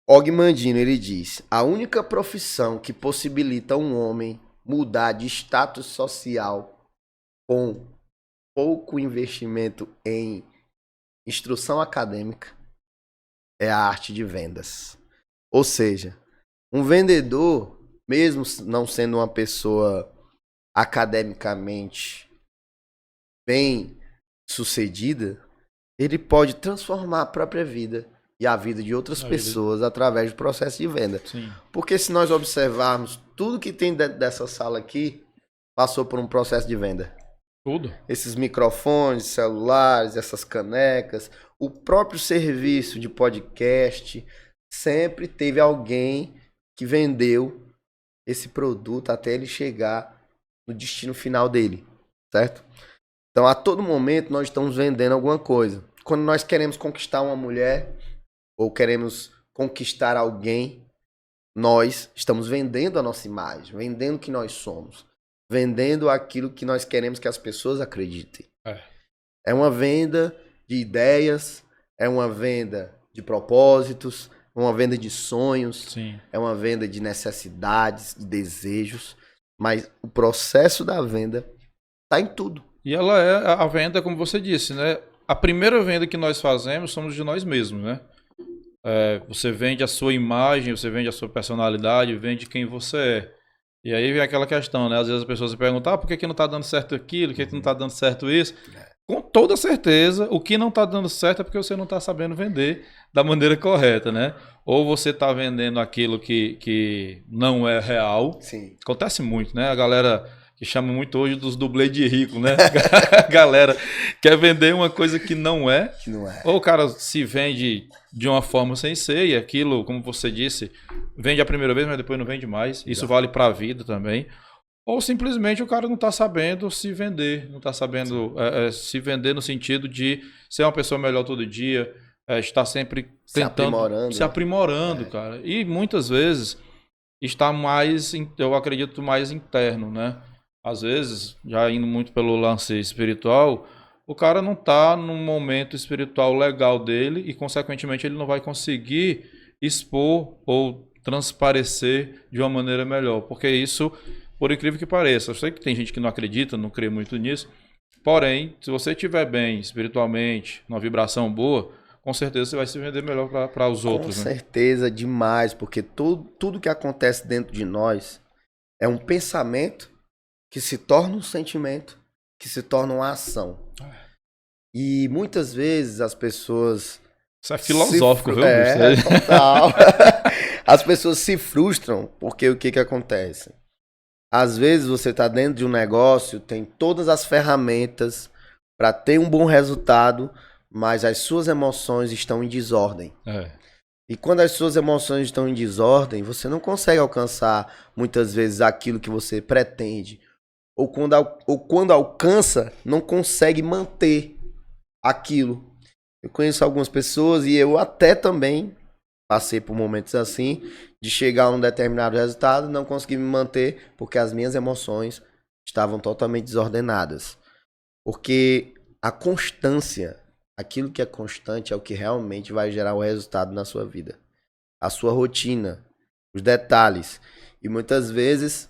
Og Mandino, ele diz: a única profissão que possibilita um homem mudar de status social com pouco investimento em instrução acadêmica é a arte de vendas. Ou seja, um vendedor, mesmo não sendo uma pessoa academicamente bem sucedida, ele pode transformar a própria vida e a vida de outras pessoas através do processo de venda. Sim. Porque se nós observarmos, tudo que tem dentro dessa sala aqui passou por um processo de venda. Tudo. Esses microfones, celulares, essas canecas, o próprio serviço de podcast, sempre teve alguém que vendeu esse produto até ele chegar no destino final dele, certo? Então, a todo momento, nós estamos vendendo alguma coisa. Quando nós queremos conquistar uma mulher ou queremos conquistar alguém, nós estamos vendendo a nossa imagem, vendendo o que nós somos, vendendo aquilo que nós queremos que as pessoas acreditem. É uma venda de ideias, é uma venda de propósitos, é uma venda de sonhos, Sim. é uma venda de necessidades, de desejos, mas o processo da venda está em tudo. E ela é a venda, como você disse, né? A primeira venda que nós fazemos somos de nós mesmos, né? Você vende a sua imagem, você vende a sua personalidade, vende quem você é. E aí vem aquela questão, né? Às vezes as pessoas se perguntam, por que não tá dando certo aquilo? Por que não tá dando certo isso? Com toda certeza, o que não tá dando certo é porque você não tá sabendo vender da maneira correta, né? Ou você tá vendendo aquilo que não é real. Sim. Acontece muito, né? A galera que chama muito hoje dos dublês de rico, né? A galera quer vender uma coisa que não é. Que não é. Ou o cara se vende de uma forma sem ser, e aquilo, como você disse, vende a primeira vez, mas depois não vende mais. Isso vale para a vida também. Ou simplesmente o cara não está sabendo se vender, não está sabendo se vender no sentido de ser uma pessoa melhor todo dia, estar sempre tentando, se aprimorando, cara. E muitas vezes está mais, eu acredito, mais interno, né? Às vezes, já indo muito pelo lance espiritual, o cara não está num momento espiritual legal dele e, consequentemente, ele não vai conseguir expor ou transparecer de uma maneira melhor. Porque isso, por incrível que pareça, eu sei que tem gente que não acredita, não crê muito nisso, porém, se você estiver bem espiritualmente, numa vibração boa, com certeza você vai se vender melhor para os outros. Com certeza, demais, porque tudo que acontece dentro de nós é um pensamento que se torna um sentimento, que se torna uma ação. E muitas vezes as pessoas... Isso é filosófico, viu? Total. As pessoas se frustram porque o que acontece? Às vezes você está dentro de um negócio, tem todas as ferramentas para ter um bom resultado, mas as suas emoções estão em desordem. E quando as suas emoções estão em desordem, você não consegue alcançar muitas vezes aquilo que você pretende. Ou quando alcança, não consegue manter aquilo. Eu conheço algumas pessoas e eu até também passei por momentos assim, de chegar a um determinado resultado e não conseguir me manter porque as minhas emoções estavam totalmente desordenadas. Porque a constância, aquilo que é constante é o que realmente vai gerar o resultado na sua vida. A sua rotina, os detalhes. E muitas vezes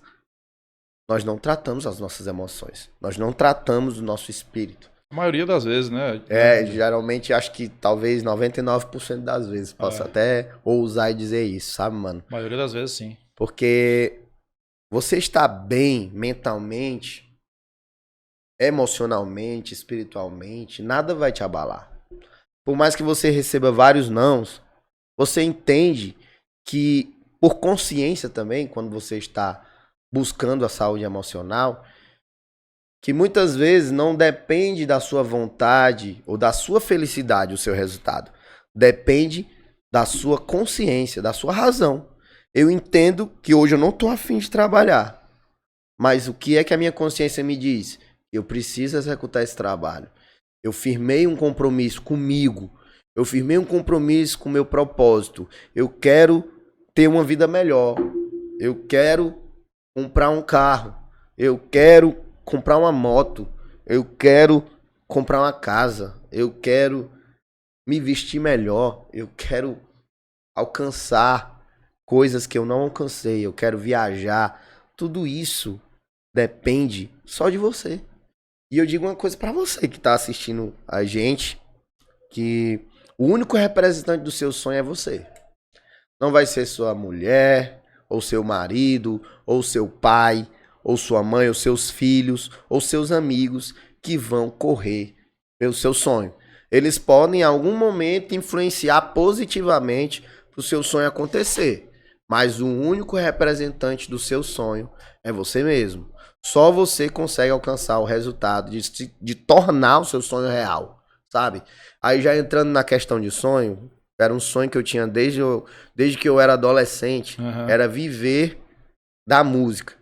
nós não tratamos as nossas emoções. Nós não tratamos o nosso espírito. A maioria das vezes, né? Geralmente acho que talvez 99% das vezes. Posso até ousar e dizer isso, sabe, mano? A maioria das vezes, sim. Porque você está bem mentalmente, emocionalmente, espiritualmente, nada vai te abalar. Por mais que você receba vários nãos, você entende que, por consciência também, quando você está buscando a saúde emocional, que muitas vezes não depende da sua vontade ou da sua felicidade o seu resultado. Depende da sua consciência, da sua razão. Eu entendo que hoje eu não estou afim de trabalhar. Mas o que é que a minha consciência me diz? Eu preciso executar esse trabalho. Eu firmei um compromisso comigo. Eu firmei um compromisso com o meu propósito. Eu quero ter uma vida melhor. Eu quero comprar um carro. Eu quero comprar uma moto. Eu quero comprar uma casa. Eu quero me vestir melhor. Eu quero alcançar coisas que eu não alcancei. Eu quero viajar. Tudo isso depende só de você. E eu digo uma coisa pra você que tá assistindo a gente, que o único representante do seu sonho é você. Não vai ser sua mulher, ou seu marido, ou seu pai, ou sua mãe, ou seus filhos, ou seus amigos que vão correr pelo seu sonho. Eles podem em algum momento influenciar positivamente para o seu sonho acontecer, mas o único representante do seu sonho é você mesmo. Só você consegue alcançar o resultado de tornar o seu sonho real, sabe? Aí já entrando na questão de sonho, era um sonho que eu tinha desde que eu era adolescente, era viver da música,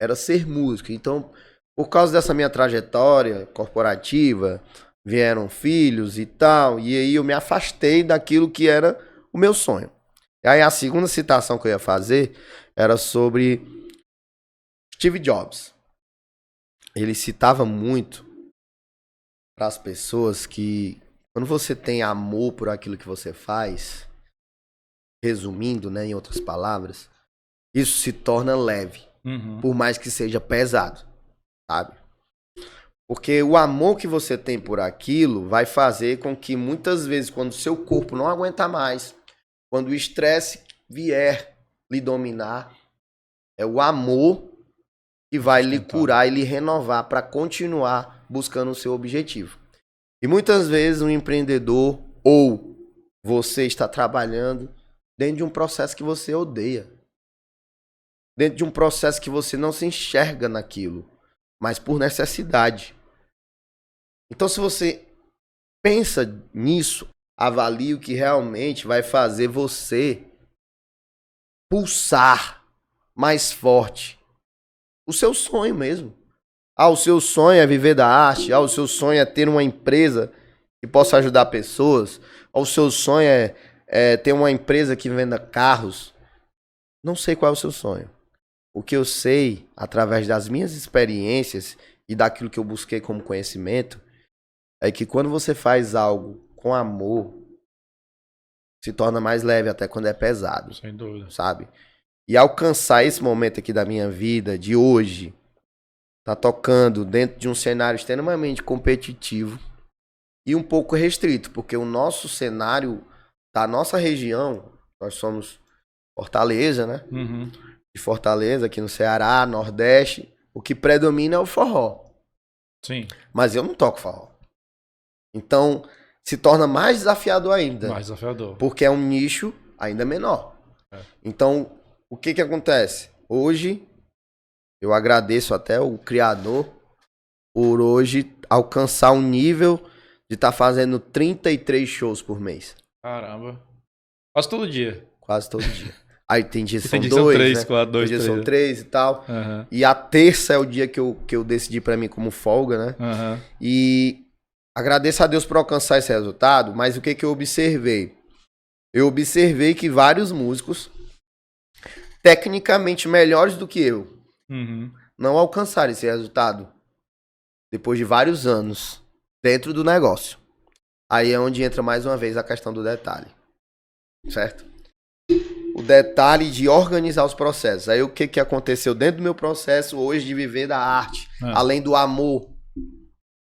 era ser músico. Então, por causa dessa minha trajetória corporativa, vieram filhos e tal, e aí eu me afastei daquilo que era o meu sonho. E aí a segunda citação que eu ia fazer era sobre Steve Jobs. Ele citava muito para as pessoas que quando você tem amor por aquilo que você faz, resumindo, né, em outras palavras, isso se torna leve, por mais que seja pesado, sabe? Porque o amor que você tem por aquilo vai fazer com que muitas vezes, quando o seu corpo não aguenta mais, quando o estresse vier lhe dominar, é o amor que vai lhe curar e lhe renovar para continuar buscando o seu objetivo. E muitas vezes um empreendedor ou você está trabalhando dentro de um processo que você odeia. Dentro de um processo que você não se enxerga naquilo, mas por necessidade. Então, se você pensa nisso, avalie o que realmente vai fazer você pulsar mais forte. O seu sonho mesmo. Ah, o seu sonho é viver da arte. Ah, o seu sonho é ter uma empresa que possa ajudar pessoas. Ah, o seu sonho é ter uma empresa que venda carros. Não sei qual é o seu sonho. O que eu sei, através das minhas experiências e daquilo que eu busquei como conhecimento, é que quando você faz algo com amor, se torna mais leve até quando é pesado. Sem dúvida. Sabe? E alcançar esse momento aqui da minha vida, de hoje, tá tocando dentro de um cenário extremamente competitivo e um pouco restrito, porque o nosso cenário da nossa região, nós somos Fortaleza, né? De Fortaleza, aqui no Ceará, Nordeste, o que predomina é o forró. Sim. Mas eu não toco forró. Então, se torna mais desafiador ainda. Mais desafiador. Porque é um nicho ainda menor. Então, o que acontece? Hoje, eu agradeço até o Criador por hoje alcançar um nível de estar fazendo 33 shows por mês. Caramba. Quase todo dia. Quase todo dia. Aí tem dia que são dia dois, três, né? quatro, dois, tem dia três. são 3 e tal. E a terça é o dia que eu decidi pra mim como folga, né? E agradeço a Deus por alcançar esse resultado, mas o que eu observei? Eu observei que vários músicos, tecnicamente melhores do que eu, não alcançaram esse resultado depois de vários anos dentro do negócio. Aí é onde entra mais uma vez a questão do detalhe. Certo? O detalhe de organizar os processos. Aí o que aconteceu dentro do meu processo hoje de viver da arte, além do amor,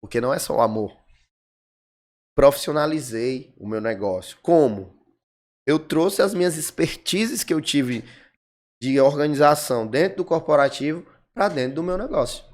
porque não é só o amor. Profissionalizei o meu negócio. Como? Eu trouxe as minhas expertises que eu tive de organização dentro do corporativo para dentro do meu negócio.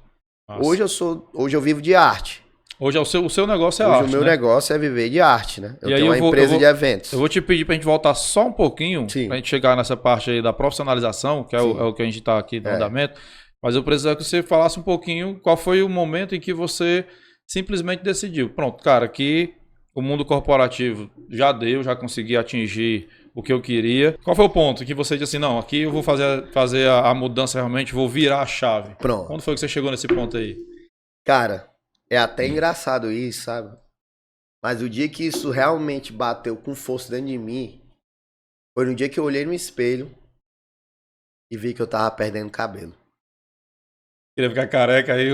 Hoje eu vivo de arte. Hoje o seu negócio é hoje arte, o meu negócio é viver de arte, né? Eu e tenho uma empresa de eventos. Eu vou te pedir pra gente voltar só um pouquinho, pra gente chegar nessa parte aí da profissionalização, que é o que a gente tá aqui no andamento. Mas eu preciso que você falasse um pouquinho qual foi o momento em que você simplesmente decidiu. Pronto, cara, aqui o mundo corporativo já deu, já consegui atingir o que eu queria. Qual foi o ponto que você disse assim, não, aqui eu vou fazer a mudança realmente, vou virar a chave? Pronto. Quando foi que você chegou nesse ponto aí? Cara, é até engraçado isso, sabe? Mas o dia que isso realmente bateu com força dentro de mim, foi no dia que eu olhei no espelho e vi que eu tava perdendo cabelo. Queria ficar careca aí.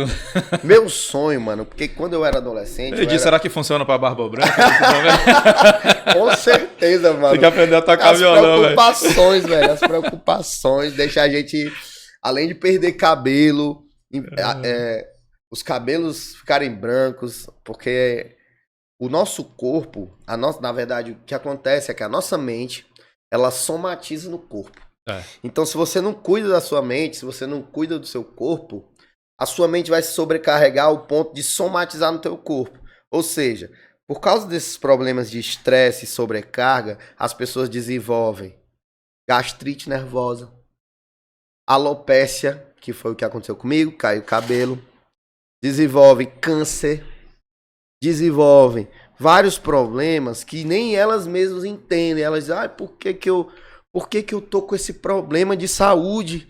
Meu sonho, mano, porque quando eu era adolescente... Eu disse, será que funciona pra barba branca? Com certeza, mano. Tem que aprender a tocar violão, velho. As preocupações, velho. As preocupações. Deixar a gente, além de perder cabelo, os cabelos ficarem brancos, porque o nosso corpo, na verdade, o que acontece é que a nossa mente, ela somatiza no corpo. Então, se você não cuida da sua mente, se você não cuida do seu corpo, a sua mente vai se sobrecarregar ao ponto de somatizar no teu corpo. Ou seja, por causa desses problemas de estresse e sobrecarga, as pessoas desenvolvem gastrite nervosa, alopécia, que foi o que aconteceu comigo, caiu o cabelo, desenvolvem câncer, desenvolvem vários problemas que nem elas mesmas entendem. Elas dizem, por que eu tô com esse problema de saúde?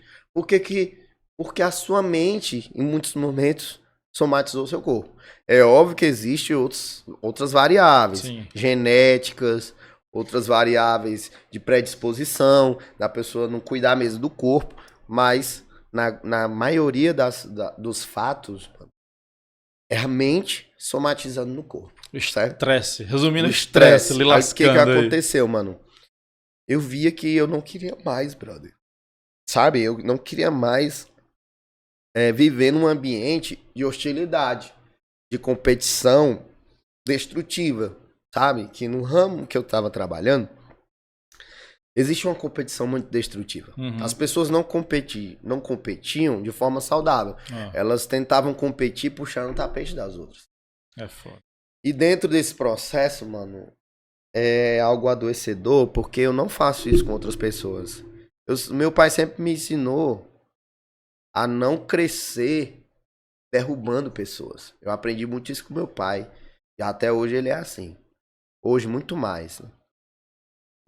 Porque a sua mente, em muitos momentos, somatizou o seu corpo. É óbvio que existem outras variáveis, sim, genéticas, outras variáveis de predisposição, da pessoa não cuidar mesmo do corpo, mas na maioria dos fatos, é a mente somatizando no corpo. Estresse. Resumindo, estresse. Aí o que aconteceu, mano? Eu via que eu não queria mais, brother. Sabe? Eu não queria mais viver num ambiente de hostilidade, de competição destrutiva, sabe? Que no ramo que eu tava trabalhando, existe uma competição muito destrutiva. Uhum. As pessoas não competiam de forma saudável. Elas tentavam competir puxando o tapete das outras. É foda. E dentro desse processo, mano, é algo adoecedor, porque eu não faço isso com outras pessoas. Meu pai sempre me ensinou a não crescer derrubando pessoas. Eu aprendi muito isso com meu pai. E até hoje ele é assim. Hoje, muito mais. Né?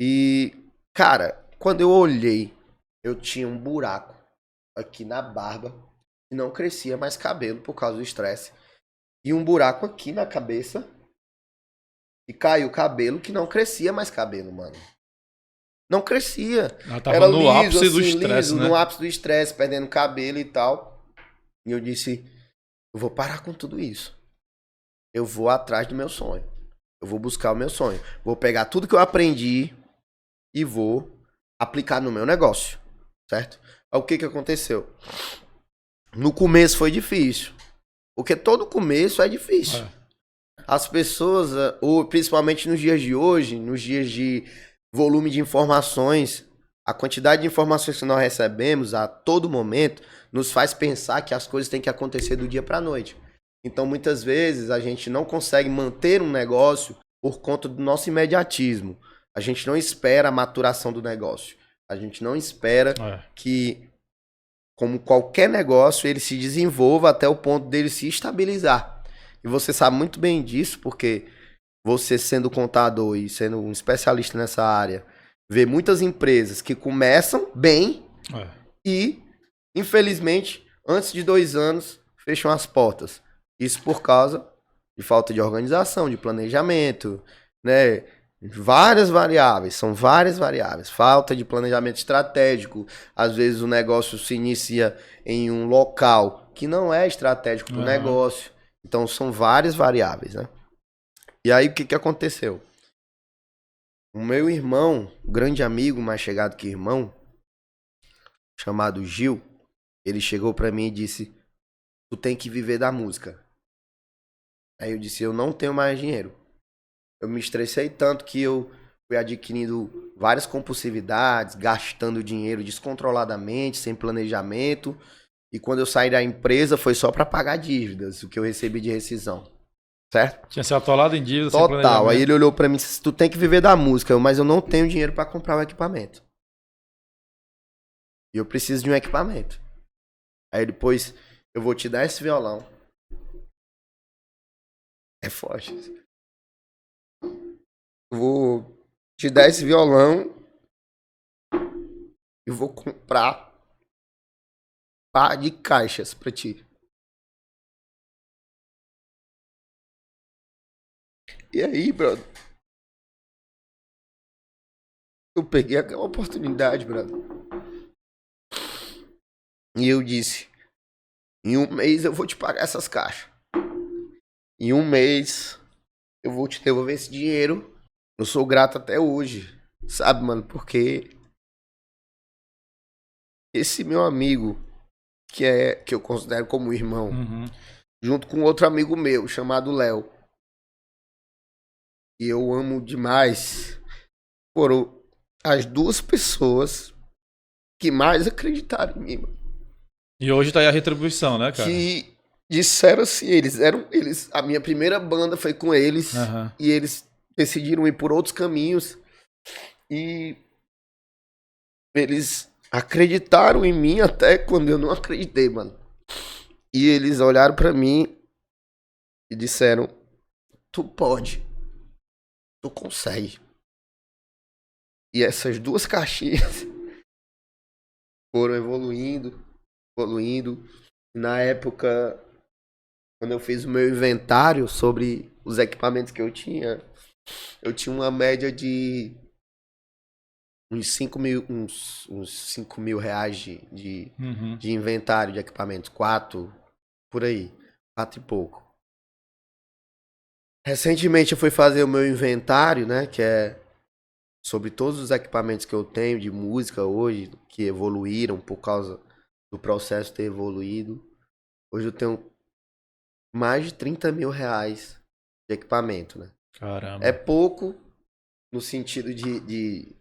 E, cara, quando eu olhei, eu tinha um buraco aqui na barba e não crescia mais cabelo por causa do estresse. E um buraco aqui na cabeça e caiu o cabelo que não crescia mais cabelo, mano. Não crescia. Era no liso, ápice do estresse, né? No ápice do estresse, perdendo cabelo e tal. E eu disse, eu vou parar com tudo isso. Eu vou atrás do meu sonho. Eu vou buscar o meu sonho. Vou pegar tudo que eu aprendi e vou aplicar no meu negócio. Certo? Aí o que aconteceu? No começo foi difícil. Porque todo começo é difícil. As pessoas, principalmente nos dias de hoje, nos dias de volume de informações, a quantidade de informações que nós recebemos a todo momento nos faz pensar que as coisas têm que acontecer do dia para a noite. Então, muitas vezes, a gente não consegue manter um negócio por conta do nosso imediatismo. A gente não espera a maturação do negócio. A gente não espera que, como qualquer negócio, ele se desenvolva até o ponto dele se estabilizar. E você sabe muito bem disso, porque você sendo contador e sendo um especialista nessa área, vê muitas empresas que começam bem e, infelizmente, antes de 2 anos, fecham as portas. Isso por causa de falta de organização, de planejamento, né? Várias variáveis, são várias variáveis. Falta de planejamento estratégico. Às vezes o negócio se inicia em um local que não é estratégico para o negócio. Então são várias variáveis, né? E aí o que aconteceu? O meu irmão, grande amigo, mais chegado que irmão, chamado Gil, ele chegou pra mim e disse, tu tem que viver da música. Aí eu disse, eu não tenho mais dinheiro. Eu me estressei tanto que eu fui adquirindo várias compulsividades, gastando dinheiro descontroladamente, sem planejamento. E quando eu saí da empresa foi só pra pagar dívidas, o que eu recebi de rescisão. Certo? Tinha se atolado em dívida. Total. Aí ele olhou pra mim e disse, tu tem que viver da música, mas eu não tenho dinheiro pra comprar um equipamento. E eu preciso de um equipamento. Aí depois eu vou te dar esse violão. É forte. Eu vou te dar esse violão e vou comprar par de caixas pra ti. E aí, brother? Eu peguei aquela oportunidade, brother. E eu disse, em um mês eu vou te pagar essas caixas. Em um mês eu vou te devolver esse dinheiro. Eu sou grato até hoje. Sabe, mano? Porque esse meu amigo, que eu considero como irmão, junto com outro amigo meu, chamado Léo, e eu amo demais, foram as duas pessoas que mais acreditaram em mim, mano. E hoje tá aí a retribuição, né, cara? Que disseram assim, eles, a minha primeira banda foi com eles, e eles decidiram ir por outros caminhos, e eles acreditaram em mim até quando eu não acreditei, mano. E eles olharam pra mim e disseram, tu pode, tu consegue. E essas duas caixinhas foram evoluindo. Na época, quando eu fiz o meu inventário sobre os equipamentos que eu tinha uma média de uns 5 mil reais de inventário de equipamentos. 4, por aí. 4 e pouco. Recentemente eu fui fazer o meu inventário, né? Que é sobre todos os equipamentos que eu tenho de música hoje, que evoluíram por causa do processo ter evoluído. Hoje eu tenho mais de 30 mil reais de equipamento, né? Caramba. É pouco no sentido de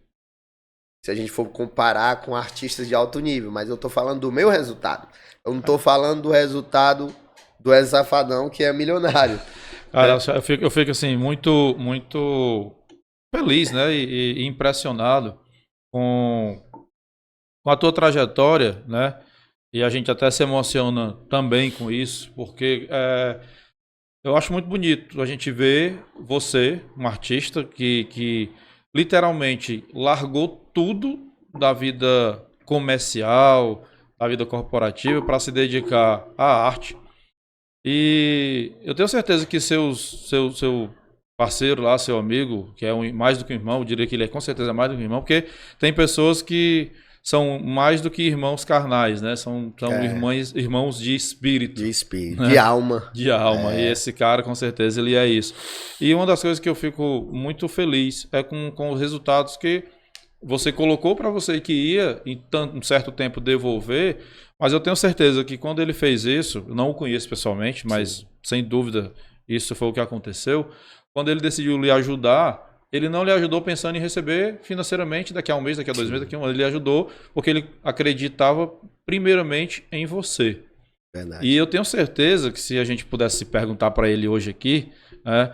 se a gente for comparar com artistas de alto nível, mas eu tô falando do meu resultado. Eu não tô falando do resultado do Wesley Safadão, que é milionário. Cara, eu fico assim, muito, muito feliz, né? E impressionado com a tua trajetória, né? E a gente até se emociona também com isso, porque eu acho muito bonito a gente ver você, um artista que literalmente largou tudo da vida comercial, da vida corporativa, para se dedicar à arte. E eu tenho certeza que seu parceiro lá, seu amigo, que é mais do que um irmão, eu diria que ele é com certeza mais do que um irmão, porque tem pessoas que são mais do que irmãos carnais, né? São irmãos de espírito. De espírito, né? de alma. De alma. E esse cara, com certeza, ele é isso. E uma das coisas que eu fico muito feliz é com os resultados que você colocou para você que ia em um certo tempo devolver, mas eu tenho certeza que quando ele fez isso, eu não o conheço pessoalmente, mas sem dúvida isso foi o que aconteceu, quando ele decidiu lhe ajudar, ele não lhe ajudou pensando em receber financeiramente daqui a um mês, daqui a 2 meses, daqui a um ano. Ele ajudou porque ele acreditava primeiramente em você. Verdade. E eu tenho certeza que se a gente pudesse perguntar para ele hoje aqui, né,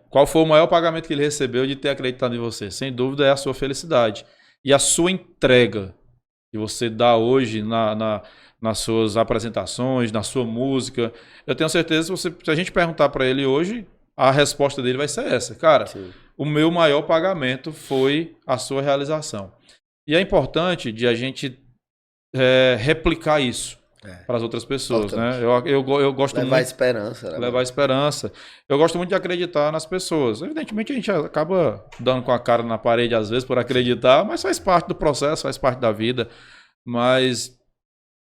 qual foi o maior pagamento que ele recebeu de ter acreditado em você? Sem dúvida é a sua felicidade. E a sua entrega que você dá hoje nas suas apresentações, na sua música. Eu tenho certeza que se a gente perguntar para ele hoje, a resposta dele vai ser essa. Cara, o meu maior pagamento foi a sua realização. E é importante de a gente replicar isso para as outras pessoas, né? Eu gosto muito... Levar esperança. Né, levar esperança. Eu gosto muito de acreditar nas pessoas. Evidentemente a gente acaba dando com a cara na parede às vezes por acreditar, mas faz parte do processo, faz parte da vida. Mas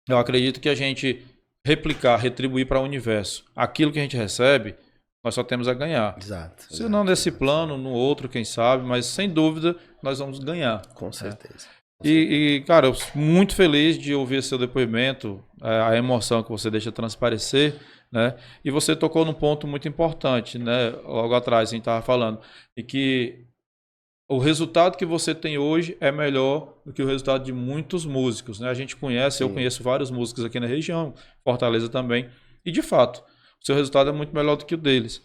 eu acredito que a gente retribuir para o universo aquilo que a gente recebe, nós só temos a ganhar. Exato. Se não nesse plano, no outro, quem sabe, mas sem dúvida nós vamos ganhar. Com certeza. E, cara, eu sou muito feliz de ouvir seu depoimento, a emoção que você deixa transparecer, né? E você tocou num ponto muito importante, né? Logo atrás a gente estava falando, e que o resultado que você tem hoje é melhor do que o resultado de muitos músicos, né? A gente conhece, eu conheço vários músicos aqui na região, Fortaleza também, e de fato, o seu resultado é muito melhor do que o deles.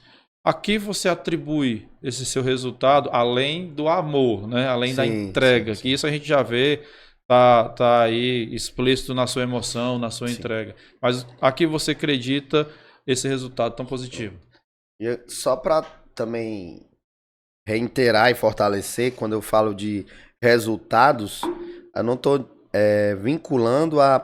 A que você atribui esse seu resultado além do amor, né? Além da entrega, que isso a gente já vê tá aí explícito na sua emoção, na sua entrega. Mas aqui você acredita esse resultado tão positivo? E só para também reiterar e fortalecer, quando eu falo de resultados, eu não estou vinculando a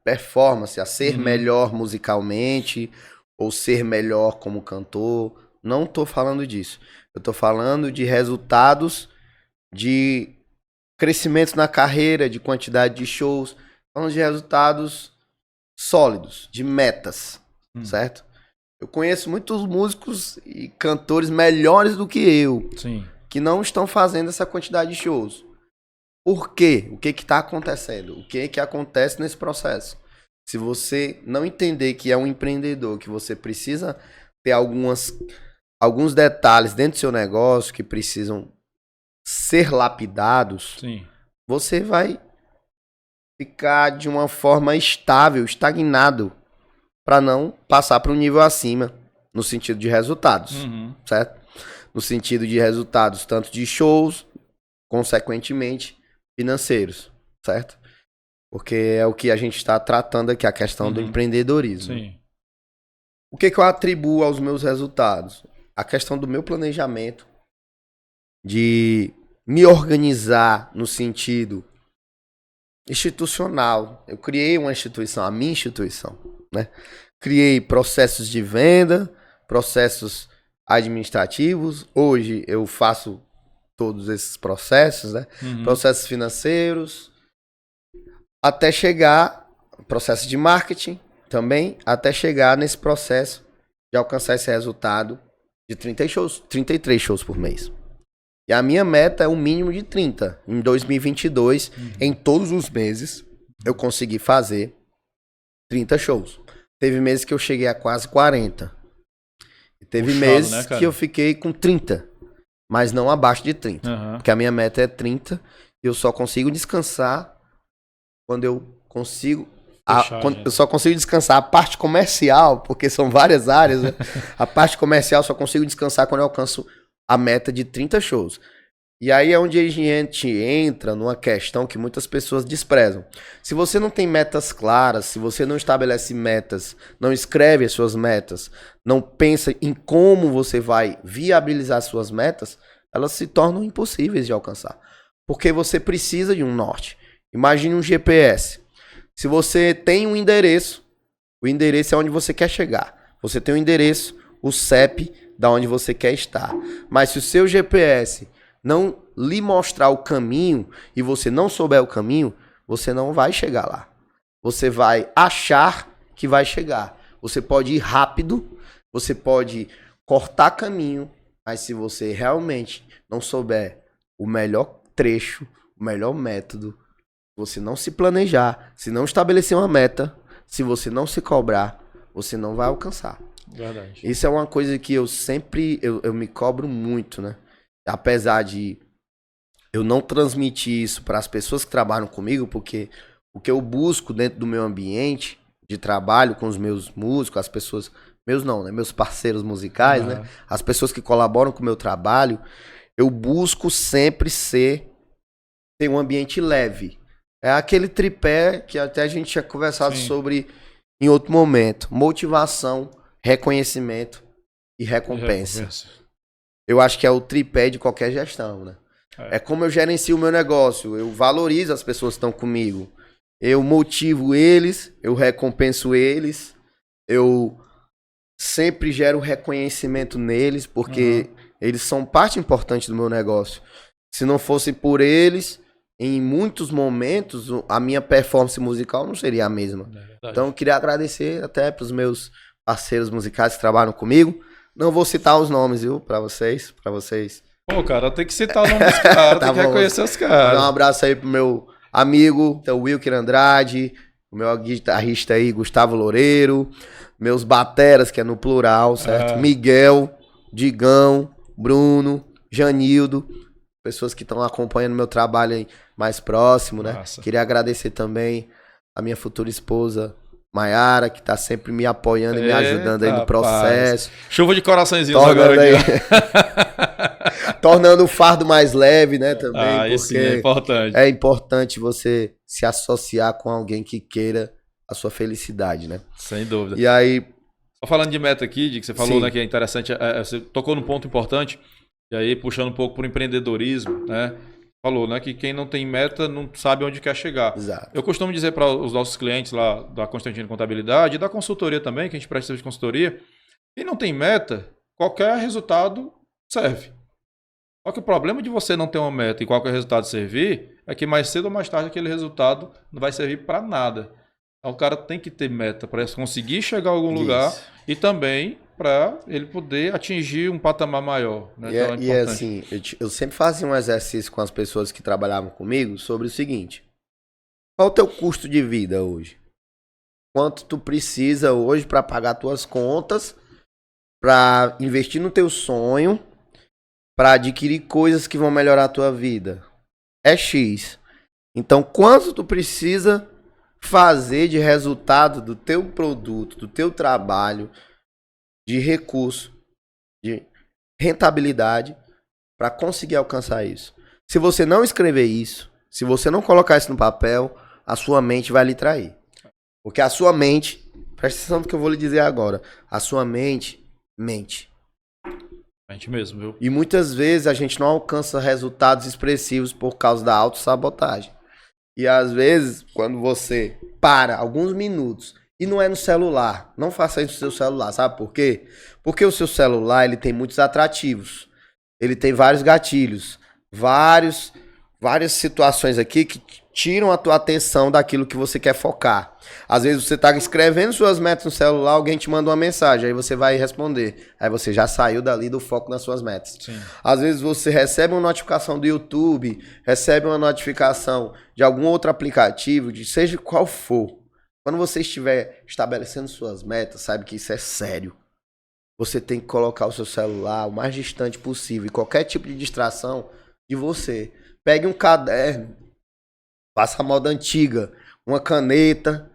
performance, a ser melhor musicalmente ou ser melhor como cantor. Não estou falando disso. Eu estou falando de resultados de crescimento na carreira, de quantidade de shows, falando de resultados sólidos, de metas, certo? Eu conheço muitos músicos e cantores melhores do que eu, Sim. que não estão fazendo essa quantidade de shows. Por quê? O que está acontecendo? O que acontece nesse processo? Se você não entender que é um empreendedor, que você precisa ter alguns detalhes dentro do seu negócio que precisam ser lapidados, Sim. você vai ficar de uma forma estável, estagnado, para não passar para um nível acima, no sentido de resultados, certo? No sentido de resultados, tanto de shows, consequentemente, financeiros, certo? Porque é o que a gente está tratando aqui, a questão do empreendedorismo. Sim. O que eu atribuo aos meus resultados? A questão do meu planejamento, de me organizar no sentido institucional. Eu criei uma instituição, a minha instituição, né? Criei processos de venda, processos administrativos. Hoje eu faço todos esses processos, né? Processos financeiros, até chegar, processo de marketing também, até chegar nesse processo de alcançar esse resultado de 33 shows por mês. E a minha meta é um mínimo de 30. Em 2022, em todos os meses, eu consegui fazer 30 shows. Teve meses que eu cheguei a quase 40. E teve meses, né, que eu fiquei com 30. Mas não abaixo de 30. Porque a minha meta é 30. E eu só consigo descansar quando eu consigo... eu só consigo descansar a parte comercial, porque são várias áreas, né? A parte comercial só consigo descansar quando eu alcanço a meta de 30 shows. E aí é onde a gente entra numa questão que muitas pessoas desprezam. Se você não tem metas claras, se você não estabelece metas, não escreve as suas metas, não pensa em como você vai viabilizar suas metas, elas se tornam impossíveis de alcançar. Porque você precisa de um norte. Imagine um GPS. Se você tem um endereço, o endereço é onde você quer chegar. Você tem um endereço, o CEP, da onde você quer estar. Mas se o seu GPS não lhe mostrar o caminho e você não souber o caminho, você não vai chegar lá. Você vai achar que vai chegar. Você pode ir rápido, você pode cortar caminho, mas se você realmente não souber o melhor trecho, o melhor método, você não se planejar, se não estabelecer uma meta, se você não se cobrar, você não vai alcançar. Verdade. Isso é uma coisa que eu sempre, eu me cobro muito, né? Apesar de eu não transmitir isso para as pessoas que trabalham comigo, porque o que eu busco dentro do meu ambiente de trabalho com os meus músicos, as pessoas, meus não, né? Meus parceiros musicais, né? As pessoas que colaboram com o meu trabalho, eu busco sempre ter um ambiente leve. É aquele tripé que até a gente tinha conversado sobre em outro momento. Motivação, reconhecimento e recompensa. Eu acho que é o tripé de qualquer gestão, né? É como eu gerencio o meu negócio. Eu valorizo as pessoas que estão comigo. Eu motivo eles, eu recompenso eles. Eu sempre gero reconhecimento neles, porque eles são parte importante do meu negócio. Se não fosse por eles, em muitos momentos, a minha performance musical não seria a mesma. Então eu queria agradecer até para os meus parceiros musicais que trabalham comigo. Não vou citar os nomes, viu? Pra vocês. Pô, cara, tem que citar o nome dos caras, Tá tem que bom. reconhecer os caras. Dar um abraço aí pro meu amigo, o Wilker Andrade, o meu guitarrista aí, Gustavo Loureiro, meus bateras, que é no plural, certo? Miguel, Digão, Bruno, Janildo, pessoas que estão acompanhando meu trabalho aí mais próximo, né? Massa. Queria agradecer também a minha futura esposa, Maiara, que tá sempre me apoiando e me ajudando aí no processo. Chuva de coraçõezinhos agora aqui. Tornando o fardo mais leve, né, também. Porque isso é importante. É importante você se associar com alguém que queira a sua felicidade, né? Sem dúvida. E aí... Só falando de meta aqui, de que você falou, né, que é interessante, você tocou num ponto importante, e aí puxando um pouco pro empreendedorismo, né? Falou, né, que quem não tem meta não sabe onde quer chegar. Exato. Eu costumo dizer para os nossos clientes lá da Constantino Contabilidade e da consultoria também, que a gente presta serviço de consultoria, quem não tem meta, qualquer resultado serve. Só que o problema de você não ter uma meta e qualquer resultado servir é que mais cedo ou mais tarde aquele resultado não vai servir para nada. Então o cara tem que ter meta para conseguir chegar a algum lugar e também para ele poder atingir um patamar maior. Né? Então é assim, eu sempre fazia um exercício com as pessoas que trabalhavam comigo sobre o seguinte: qual o teu custo de vida hoje? Quanto tu precisa hoje para pagar tuas contas, para investir no teu sonho, para adquirir coisas que vão melhorar a tua vida? É X. Então, quanto tu precisa fazer de resultado do teu produto, do teu trabalho, de recurso, de rentabilidade, para conseguir alcançar isso? Se você não escrever isso, se você não colocar isso no papel, a sua mente vai lhe trair. Porque a sua mente, presta atenção no que eu vou lhe dizer agora, a sua mente mente. Mente mesmo, viu? E muitas vezes a gente não alcança resultados expressivos por causa da autossabotagem. E às vezes, quando você para alguns minutos, e não é no celular, não faça isso no seu celular, sabe por quê? Porque o seu celular, ele tem muitos atrativos, ele tem vários gatilhos, várias situações aqui que tiram a tua atenção daquilo que você quer focar. Às vezes você está escrevendo suas metas no celular, alguém te manda uma mensagem, aí você vai responder. Aí você já saiu dali do foco nas suas metas. Sim. Às vezes você recebe uma notificação do YouTube, recebe uma notificação de algum outro aplicativo, de seja qual for. Quando você estiver estabelecendo suas metas, saiba que isso é sério. Você tem que colocar o seu celular o mais distante possível. E qualquer tipo de distração de você. Pegue um caderno, faça a moda antiga, uma caneta,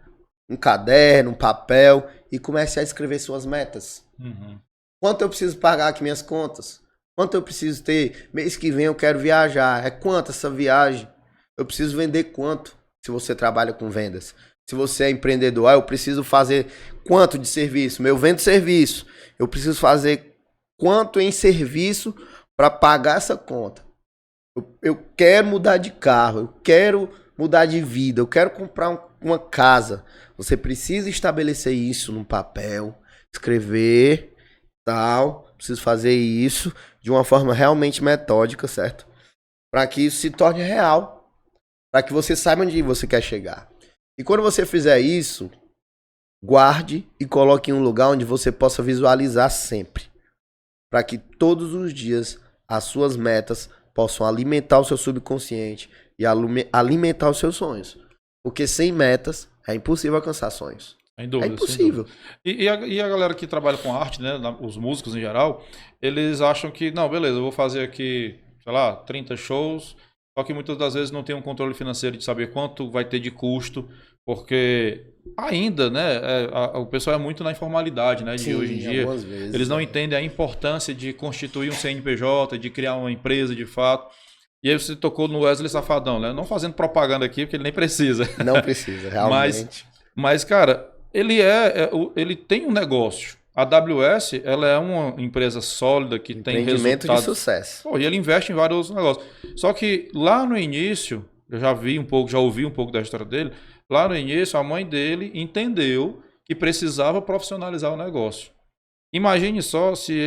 um caderno, um papel e comece a escrever suas metas. Uhum. Quanto eu preciso pagar aqui minhas contas? Quanto eu preciso ter? Mês que vem eu quero viajar. É quanto essa viagem? Eu preciso vender quanto? Se você trabalha com vendas. Se você é empreendedor, eu preciso fazer quanto de serviço? Eu vendo serviço. Eu preciso fazer quanto em serviço para pagar essa conta? Eu quero mudar de carro, eu quero mudar de vida, eu quero comprar uma casa. Você precisa estabelecer isso num papel, escrever, tal. Preciso fazer isso de uma forma realmente metódica, certo? Para que isso se torne real. Para que você saiba onde você quer chegar. E quando você fizer isso, guarde e coloque em um lugar onde você possa visualizar sempre. Para que todos os dias as suas metas possam alimentar o seu subconsciente e alimentar os seus sonhos. Porque sem metas é impossível alcançar sonhos. Sem dúvida, é impossível. E a galera que trabalha com arte, né, os músicos em geral, eles acham que, não, beleza, eu vou fazer aqui, sei lá, 30 shows, só que muitas das vezes não tem um controle financeiro de saber quanto vai ter de custo, porque ainda, né, o pessoal é muito na informalidade, né, de Sim, hoje em dia. Vezes, eles não entendem a importância de constituir um CNPJ, de criar uma empresa de fato. E aí você tocou no Wesley Safadão, né? Não fazendo propaganda aqui, porque ele nem precisa. Não precisa, realmente. Mas cara, ele tem um negócio. A AWS, ela é uma empresa sólida que tem resultados. De sucesso. Pô, e ele investe em vários negócios. Só que lá no início, eu já ouvi um pouco da história dele. Lá no início, a mãe dele entendeu que precisava profissionalizar o negócio. Imagine só se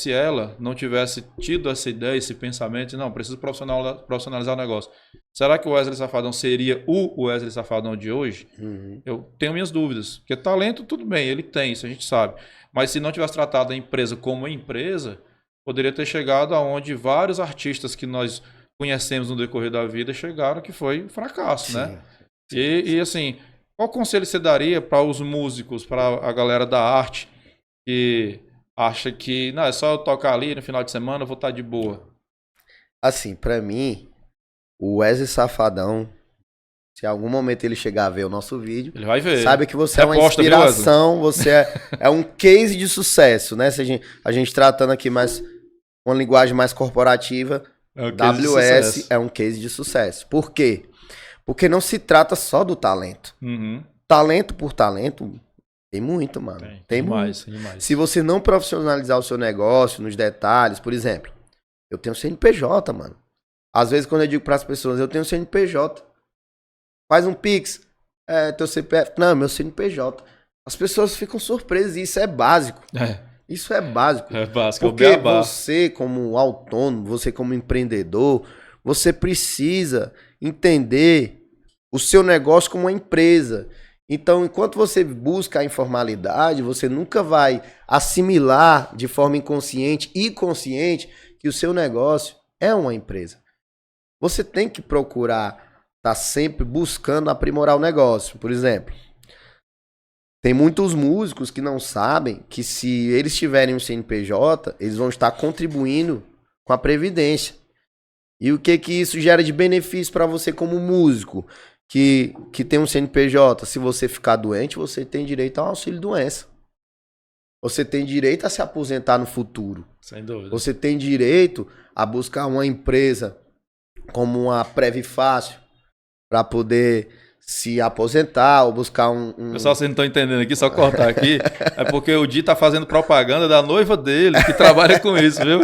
ela não tivesse tido essa ideia, esse pensamento, não, preciso profissionalizar o negócio. Será que o Wesley Safadão seria o Wesley Safadão de hoje? Uhum. Eu tenho minhas dúvidas. Porque talento, tudo bem, ele tem, isso a gente sabe. Mas se não tivesse tratado a empresa como empresa, poderia ter chegado aonde vários artistas que nós conhecemos no decorrer da vida chegaram, que foi fracasso, Sim. né? E assim, qual conselho você daria para os músicos, para a galera da arte, que acha que não, é só eu tocar ali no final de semana, eu vou estar de boa? Assim, pra mim, o Wesley Safadão Se em algum momento ele chegar a ver o nosso vídeo, Ele vai ver. sabe que você é uma Reposta, viu, inspiração, você é um case de sucesso, né? Se a gente tratando aqui mais uma linguagem mais corporativa, É um case de WS sucesso. é um case de sucesso. Por quê? Porque não se trata só do talento. Uhum. Talento por talento, tem muito, mano. Tem demais, muito. demais. Se você não profissionalizar o seu negócio nos detalhes, por exemplo, eu tenho CNPJ, mano. Às vezes quando eu digo para as pessoas, eu tenho CNPJ. Faz um Pix. Teu CPF. Não, meu CNPJ. As pessoas ficam surpresas e isso é básico. Isso é básico. É básico. Porque você como autônomo, você como empreendedor, você precisa entender o seu negócio como uma empresa. Então, enquanto você busca a informalidade, você nunca vai assimilar de forma inconsciente e consciente que o seu negócio é uma empresa. Você tem que procurar estar sempre buscando aprimorar o negócio. Por exemplo, tem muitos músicos que não sabem que se eles tiverem um CNPJ, eles vão estar contribuindo com a Previdência. E o que isso gera de benefício para você como músico que tem um CNPJ? Se você ficar doente, você tem direito a um auxílio-doença. Você tem direito a se aposentar no futuro. Sem dúvida. Você tem direito a buscar uma empresa como uma Previfácil para poder se aposentar ou buscar Pessoal, vocês não estão entendendo aqui, só cortar aqui. É porque o Di tá fazendo propaganda da noiva dele, que trabalha com isso, viu?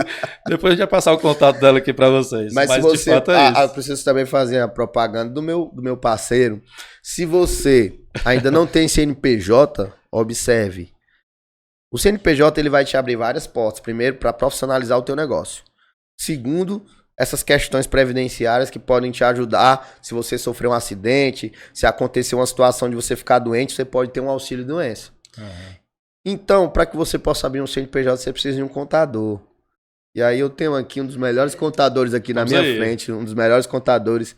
Depois a gente vai passar o contato dela aqui para vocês. Mas se você... de fato é isso. Eu preciso também fazer a propaganda do meu parceiro. Se você ainda não tem CNPJ, observe. O CNPJ ele vai te abrir várias portas. Primeiro, para profissionalizar o teu negócio. Segundo, essas questões previdenciárias que podem te ajudar se você sofrer um acidente, se acontecer uma situação de você ficar doente, você pode ter um auxílio-doença. Uhum. Então, para que você possa abrir um CNPJ, você precisa de um contador. E aí eu tenho aqui um dos melhores contadores aqui na minha frente, um dos melhores contadores.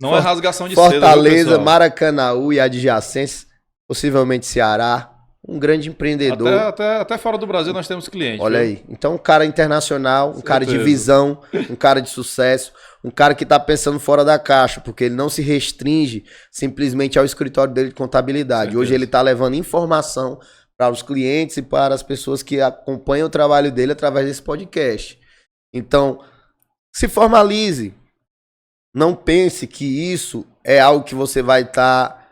Não é rasgação de Fortaleza, seda, Maracanaú e adjacências, possivelmente Ceará. Um grande empreendedor. Até fora do Brasil nós temos clientes. Olha viu? aí. Então, um cara internacional, um cara de visão, um cara de sucesso, um cara que tá pensando fora da caixa, porque ele não se restringe simplesmente ao escritório dele de contabilidade. Hoje ele tá levando informação para os clientes e para as pessoas que acompanham o trabalho dele através desse podcast. Então, se formalize. Não pense que isso é algo que você vai estar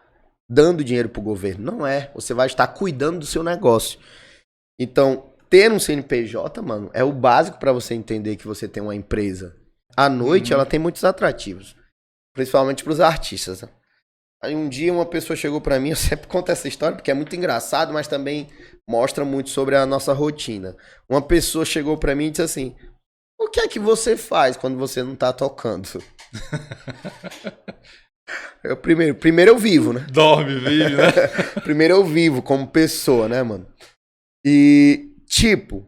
dando dinheiro pro governo. Não é. Você vai estar cuidando do seu negócio. Então, ter um CNPJ, mano, é o básico para você entender que você tem uma empresa. À noite, ela tem muitos atrativos. Principalmente pros artistas. Né? Aí um dia uma pessoa chegou para mim, eu sempre conto essa história porque é muito engraçado, mas também mostra muito sobre a nossa rotina. Uma pessoa chegou para mim e disse assim: o que é que você faz quando você não tá tocando? Primeiro eu vivo, né? Dorme, vive, né? Primeiro eu vivo como pessoa, né, mano? E, tipo,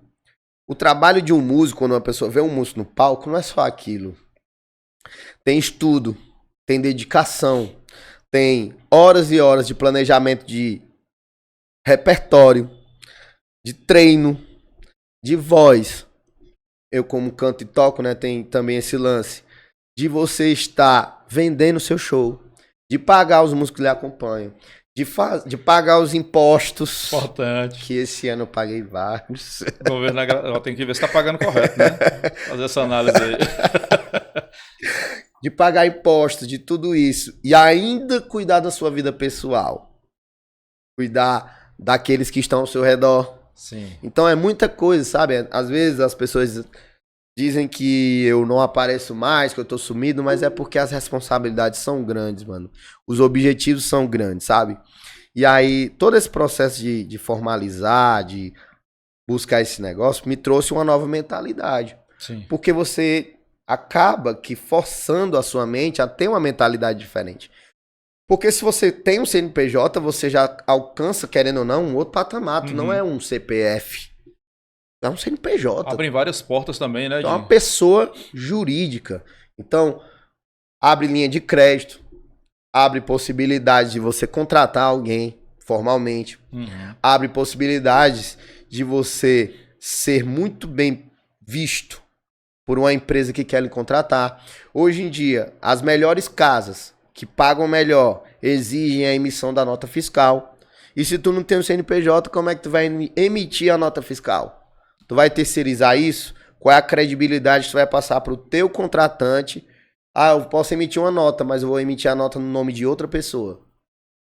o trabalho de um músico, quando uma pessoa vê um músico no palco, não é só aquilo. Tem estudo, tem dedicação, tem horas e horas de planejamento de repertório, de treino, de voz. Eu, como canto e toco, né, tem também esse lance de você estar vendendo seu show, de pagar os músicos que lhe acompanham, de pagar os impostos. Importante. Que esse ano eu paguei vários. O governo tem que ver se está pagando correto, né? Fazer essa análise aí. De pagar impostos, de tudo isso. E ainda cuidar da sua vida pessoal. Cuidar daqueles que estão ao seu redor. Sim. Então é muita coisa, sabe? Às vezes as pessoas dizem que eu não apareço mais, que eu tô sumido, mas é porque as responsabilidades são grandes, mano. Os objetivos são grandes, sabe? E aí, todo esse processo de formalizar, de buscar esse negócio, me trouxe uma nova mentalidade. Sim. Porque você acaba que forçando a sua mente a ter uma mentalidade diferente. Porque se você tem um CNPJ, você já alcança, querendo ou não, um outro patamar. Tu não é um CPF. É um CNPJ. Abrem várias portas também, né? É uma pessoa jurídica. Então, abre linha de crédito, abre possibilidades de você contratar alguém formalmente, abre possibilidades de você ser muito bem visto por uma empresa que quer lhe contratar. Hoje em dia, as melhores casas, que pagam melhor exigem a emissão da nota fiscal. E se tu não tem um CNPJ, como é que tu vai emitir a nota fiscal? Tu vai terceirizar isso? Qual é a credibilidade que tu vai passar para o teu contratante? Ah, eu posso emitir uma nota, mas eu vou emitir a nota no nome de outra pessoa.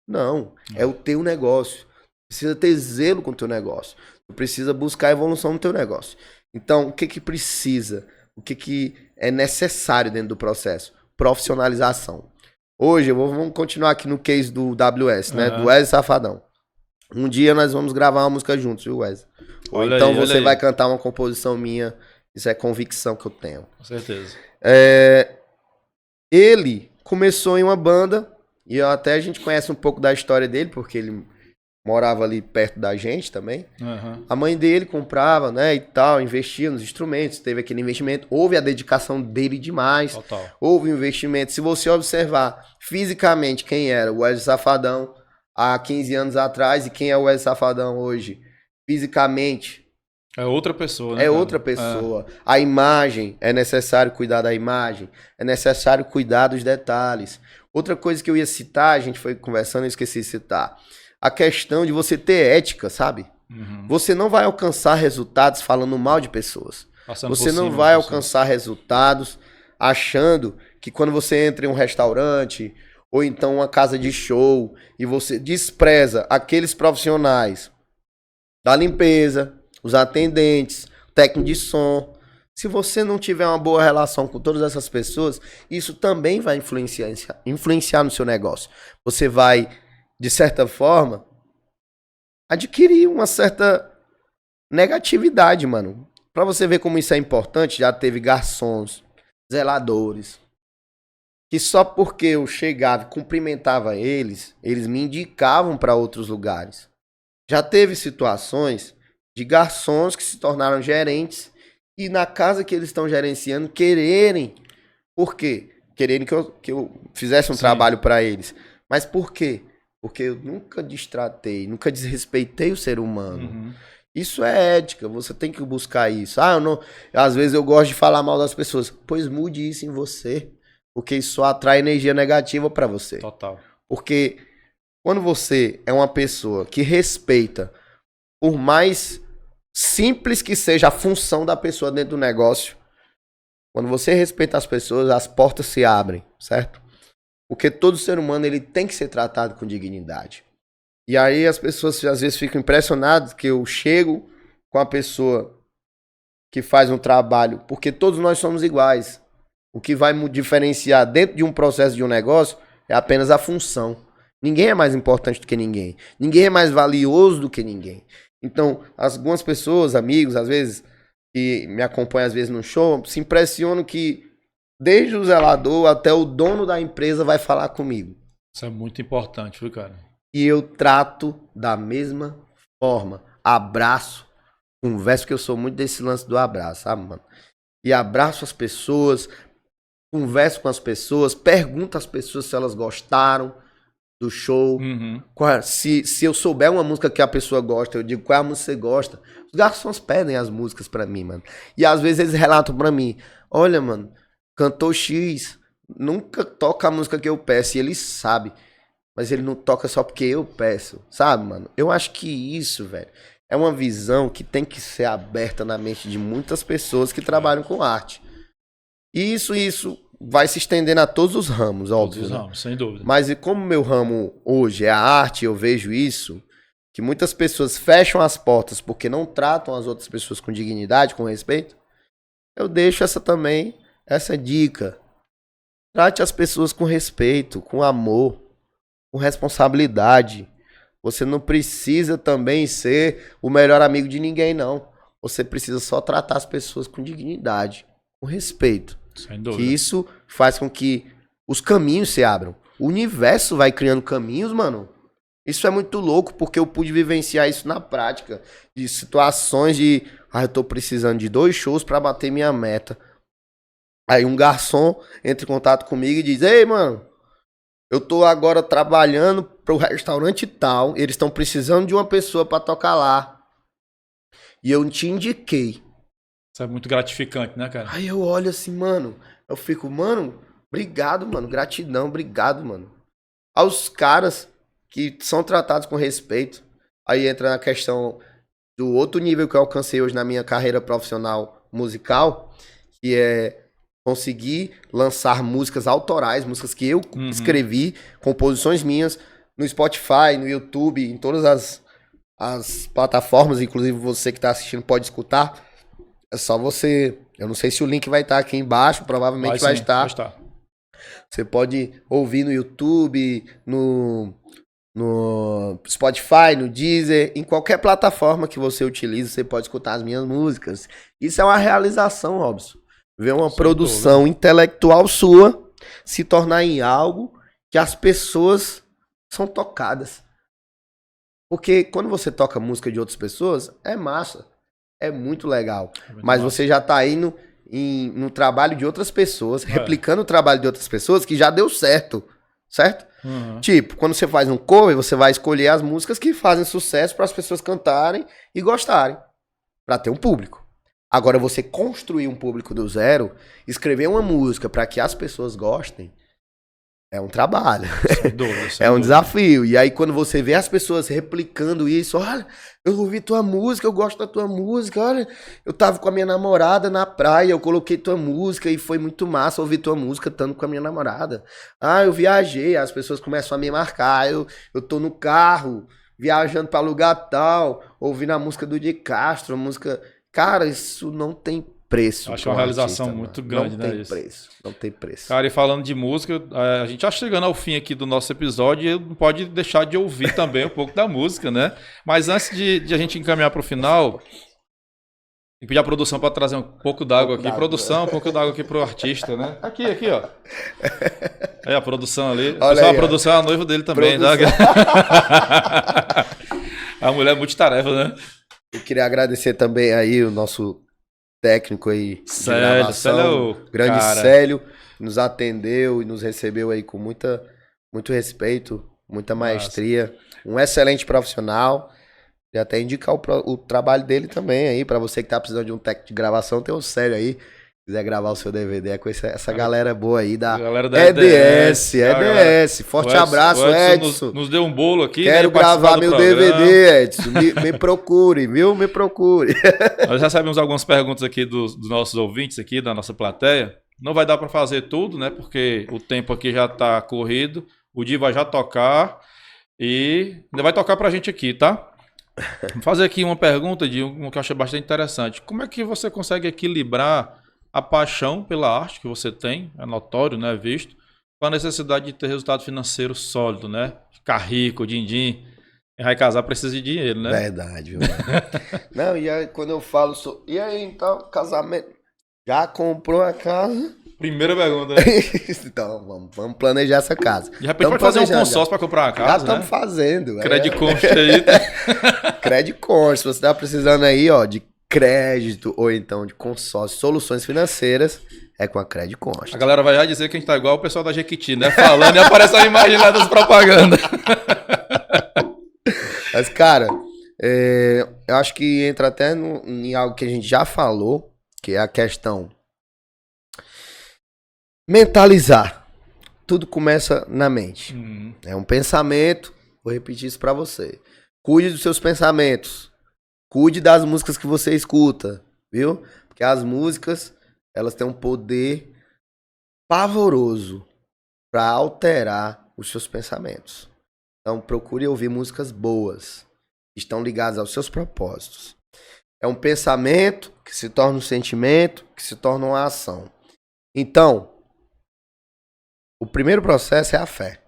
Não, é o teu negócio. Precisa ter zelo com o teu negócio. Tu precisa buscar a evolução no teu negócio. Então, o que que precisa? O que que é necessário dentro do processo? Profissionalização. Hoje, vamos continuar aqui no case do WS, né? Do Wesley Safadão. Um dia nós vamos gravar uma música juntos, viu, Wesley? Ou então você vai cantar uma composição minha. Isso é convicção que eu tenho. Com certeza. Ele começou em uma banda, e até a gente conhece um pouco da história dele, porque ele morava ali perto da gente também. A mãe dele comprava, né, e tal, investia nos instrumentos, teve aquele investimento, houve a dedicação dele demais. Total. Houve um investimento. Se você observar fisicamente quem era o Wesley Safadão há 15 anos atrás e quem é o Wesley Safadão hoje, fisicamente... É outra pessoa, né? É outra pessoa. A imagem, é necessário cuidar da imagem, é necessário cuidar dos detalhes. Outra coisa que eu ia citar, a gente foi conversando, eu esqueci de citar. A questão de você ter ética, sabe? Você não vai alcançar resultados falando mal de pessoas. Você não vai alcançar resultados achando que quando você entra em um restaurante ou então uma casa de show e você despreza aqueles profissionais da limpeza, os atendentes, técnico de som. Se você não tiver uma boa relação com todas essas pessoas, isso também vai influenciar no seu negócio. Você vai, de certa forma, adquirir uma certa negatividade, mano. Pra você ver como isso é importante, já teve garçons, zeladores, que só porque eu chegava e cumprimentava eles, eles me indicavam para outros lugares. Já teve situações de garçons que se tornaram gerentes e na casa que eles estão gerenciando quererem. Por quê? Quererem que eu fizesse um trabalho para eles. Mas por quê? Porque eu nunca destratei, nunca desrespeitei o ser humano. Isso é ética, você tem que buscar isso. Às vezes eu gosto de falar mal das pessoas. Pois mude isso em você, porque isso só atrai energia negativa para você. Total. Porque quando você é uma pessoa que respeita, por mais simples que seja a função da pessoa dentro do negócio, quando você respeita as pessoas, as portas se abrem, certo? Porque todo ser humano ele tem que ser tratado com dignidade. E aí as pessoas às vezes ficam impressionadas que eu chego com a pessoa que faz um trabalho, porque todos nós somos iguais. O que vai diferenciar dentro de um processo de um negócio é apenas a função. Ninguém é mais importante do que ninguém. Ninguém é mais valioso do que ninguém. Então, algumas pessoas, amigos, às vezes, que me acompanham às vezes no show, se impressionam que desde o zelador até o dono da empresa vai falar comigo. Isso é muito importante, viu, cara? E eu trato da mesma forma. Abraço, converso, porque eu sou muito desse lance do abraço, sabe, mano? E abraço as pessoas, converso com as pessoas, pergunto às pessoas se elas gostaram do show. Se eu souber uma música que a pessoa gosta, eu digo qual é a música que você gosta. Os garçons pedem as músicas pra mim, mano. E às vezes eles relatam pra mim: olha, mano, cantor X nunca toca a música que eu peço. E ele sabe, mas ele não toca só porque eu peço, sabe, mano? Eu acho que isso, velho, é uma visão que tem que ser aberta na mente de muitas pessoas que trabalham com arte. E isso vai se estendendo a todos os ramos, óbvio. Todos os ramos, sem dúvida. Mas e como meu ramo hoje é a arte, eu vejo isso, que muitas pessoas fecham as portas porque não tratam as outras pessoas com dignidade, com respeito, eu deixo essa dica. Trate as pessoas com respeito, com amor, com responsabilidade. Você não precisa também ser o melhor amigo de ninguém, não. Você precisa só tratar as pessoas com dignidade, com respeito. Sem dúvida. Que isso faz com que os caminhos se abram. O universo vai criando caminhos, mano. Isso é muito louco, porque eu pude vivenciar isso na prática. De situações de... eu tô precisando de 2 shows pra bater minha meta. Aí um garçom entra em contato comigo e diz: ei, mano, eu tô agora trabalhando pro restaurante tal. Eles estão precisando de uma pessoa pra tocar lá. E eu te indiquei. Isso é muito gratificante, né, cara? Aí eu olho assim, mano, eu fico, mano, Obrigado, mano. Gratidão, obrigado, mano. Aos caras que são tratados com respeito. Aí entra na questão do outro nível que eu alcancei hoje na minha carreira profissional musical, que é conseguir lançar músicas autorais, músicas que eu escrevi, composições minhas, no Spotify, no YouTube, em todas as plataformas, inclusive você que está assistindo pode escutar. É só você... Eu não sei se o link vai estar aqui embaixo, provavelmente vai estar. Você pode ouvir no YouTube, no Spotify, no Deezer, em qualquer plataforma que você utilize, você pode escutar as minhas músicas. Isso é uma realização, Robson. Ver uma produção intelectual sua se tornar em algo que as pessoas são tocadas. Porque quando você toca música de outras pessoas, é massa. É muito legal. Mas você já tá indo no trabalho de outras pessoas, replicando o trabalho de outras pessoas que já deu certo. Certo? Tipo, quando você faz um cover, você vai escolher as músicas que fazem sucesso para as pessoas cantarem e gostarem. Para ter um público. Agora, você construir um público do zero, escrever uma música para que as pessoas gostem, é um trabalho. É um desafio. E aí, quando você vê as pessoas replicando isso, olha, eu ouvi tua música, eu gosto da tua música, olha, eu tava com a minha namorada na praia, eu coloquei tua música e foi muito massa ouvir tua música estando com a minha namorada. Ah, eu viajei, as pessoas começam a me marcar, eu tô no carro, viajando para lugar tal, ouvindo a música do Di Castro, a música... Cara, isso não tem preço. Acho uma realização muito grande, né? Não tem preço, não tem preço. Cara, e falando de música, a gente já chegando ao fim aqui do nosso episódio e não pode deixar de ouvir também um pouco da música, né? Mas antes de a gente encaminhar para o final, tem que pedir a produção para trazer um pouco d'água aqui. Produção, um pouco d'água aqui pro artista, né? Aqui, ó. Aí a produção ali. Pessoal, a produção é a noiva dele também, tá? A mulher é multitarefa, né? Eu queria agradecer também aí o nosso técnico aí de gravação, grande Célio, que nos atendeu e nos recebeu aí com muito respeito, muita maestria, um excelente profissional. E até indicar o trabalho dele também aí, pra você que tá precisando de um técnico de gravação, tem o Célio aí. Quiser gravar o seu DVD, é com essa galera boa aí da EDS. Forte abraço, Edson. Nos deu um bolo aqui. Quero gravar meu DVD, Edson. Me procure, viu? Me procure. Nós recebemos algumas perguntas aqui dos nossos ouvintes aqui, da nossa plateia. Não vai dar para fazer tudo, né? Porque o tempo aqui já tá corrido. O Di vai já tocar e ainda vai tocar pra gente aqui, tá? Vou fazer aqui uma pergunta de um que eu achei bastante interessante. Como é que você consegue equilibrar a paixão pela arte que você tem, é notório, né, visto, com a necessidade de ter resultado financeiro sólido, né? Ficar rico, din-din. Quem vai casar precisa de dinheiro, né? Verdade, viu? Não, e aí quando eu falo... E aí, então, casamento... Já comprou a casa? Primeira pergunta, né? Então, vamos planejar essa casa. De repente pode fazer um consórcio para comprar uma casa, já estamos fazendo. Credit Const aí. Credit Const, você tá precisando aí, ó, de crédito ou então de consórcio, soluções financeiras, é com a Credit Const. A galera vai já dizer que a gente tá igual o pessoal da Jequiti, né? Falando e aparece a imagem lá das propagandas. Mas, cara, eu acho que entra até em algo que a gente já falou, que é a questão mentalizar. Tudo começa na mente. É um pensamento, vou repetir isso pra você. Cuide dos seus pensamentos. Cuide das músicas que você escuta, viu? Porque as músicas, elas têm um poder pavoroso para alterar os seus pensamentos. Então, procure ouvir músicas boas, que estão ligadas aos seus propósitos. É um pensamento que se torna um sentimento, que se torna uma ação. Então, o primeiro processo é a fé.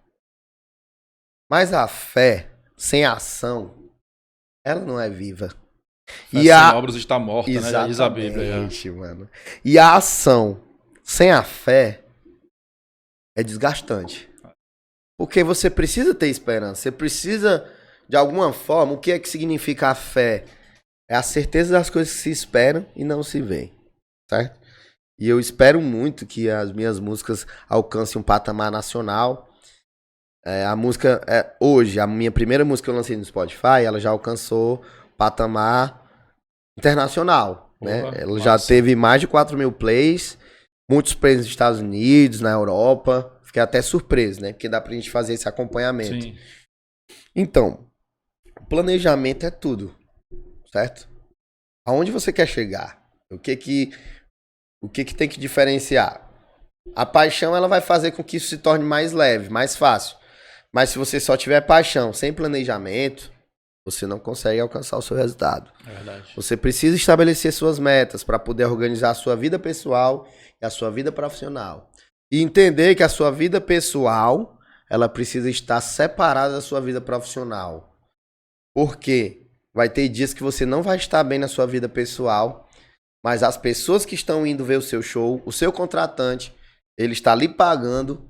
Mas a fé, sem ação, ela não é viva. E a obras está morta, né? Já diz a Bíblia. Mano. E a ação sem a fé é desgastante. Porque você precisa ter esperança. Você precisa, de alguma forma, o que é que significa a fé? É a certeza das coisas que se esperam e não se veem. Certo? E eu espero muito que as minhas músicas alcancem um patamar nacional. A música, hoje, a minha primeira música que eu lancei no Spotify, ela já alcançou patamar internacional, né? Ela já teve mais de 4.000 plays muitos prêmios nos Estados Unidos, na Europa. Fiquei até surpreso, né? Porque dá pra gente fazer esse acompanhamento. Sim. Então, planejamento é tudo, certo? Aonde você quer chegar? O que que tem que diferenciar? A paixão, ela vai fazer com que isso se torne mais leve, mais fácil. Mas se você só tiver paixão, sem planejamento, você não consegue alcançar o seu resultado. É verdade. Você precisa estabelecer suas metas para poder organizar a sua vida pessoal e a sua vida profissional. E entender que a sua vida pessoal, ela precisa estar separada da sua vida profissional. Por quê? Vai ter dias que você não vai estar bem na sua vida pessoal, mas as pessoas que estão indo ver o seu show, o seu contratante, ele está lhe pagando